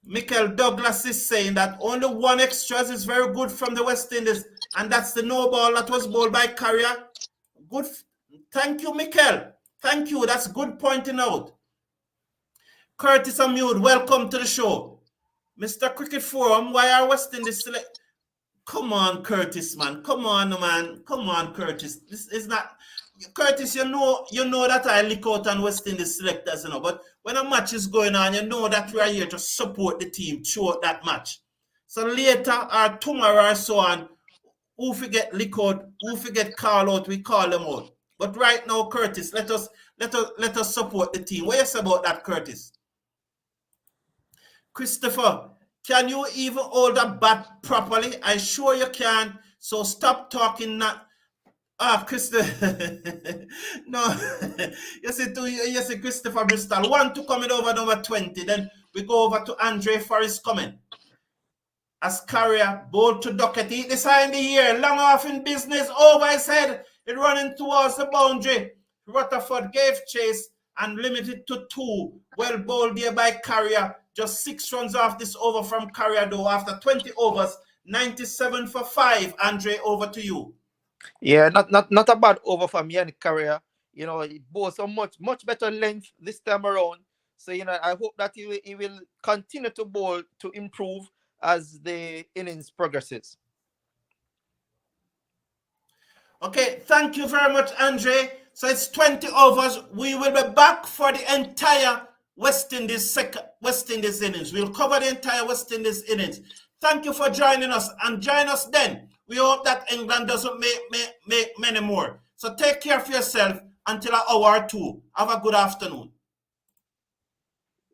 Michael Douglas is saying that only one extras is very good from the West Indies, and that's the no ball that was bowled by Carrier. Good. Thank you, Michael. Thank you. That's good pointing out. Curtis Amute, welcome to the show. Mr. Cricket Forum, why are West Indies select? Come on, Curtis, man. Come on, man. Come on, Curtis. This is not... Curtis, you know that I look out on West Indies selectors, but when a match is going on, you know that we are here to support the team throughout that match. So later or tomorrow or so on, who forget lick out, who forget call out, we call them out. But right now, Curtis, let us support the team. What you say about that, Curtis? Christopher, can you even hold a bat properly? I'm sure you can. So stop talking not. Christopher. No. you see Christopher Bristol. 1 to coming over number 20. Then we go over to Andre for his comment. As Carrier bowled to Duckett. He decided here. Long off in business. Over his head. It running towards the boundary. Rutherford gave chase and limited to 2. Well bowled there by Carrier. Just 6 runs off this over from Carrier though. After 20 overs. 97 for 5. Andre, over to you. Yeah, not a bad over from Ian Carrier. You know, he bowls a much better length this time around. So, you know, I hope that he will continue to bowl to improve as the innings progresses. Okay, thank you very much, Andre. So it's 20 overs. We will be back for the entire West Indies innings. We'll cover the entire West Indies innings. Thank you for joining us, and join us then. We hope that England doesn't make many more. So take care of yourself until an hour or two. Have a good afternoon.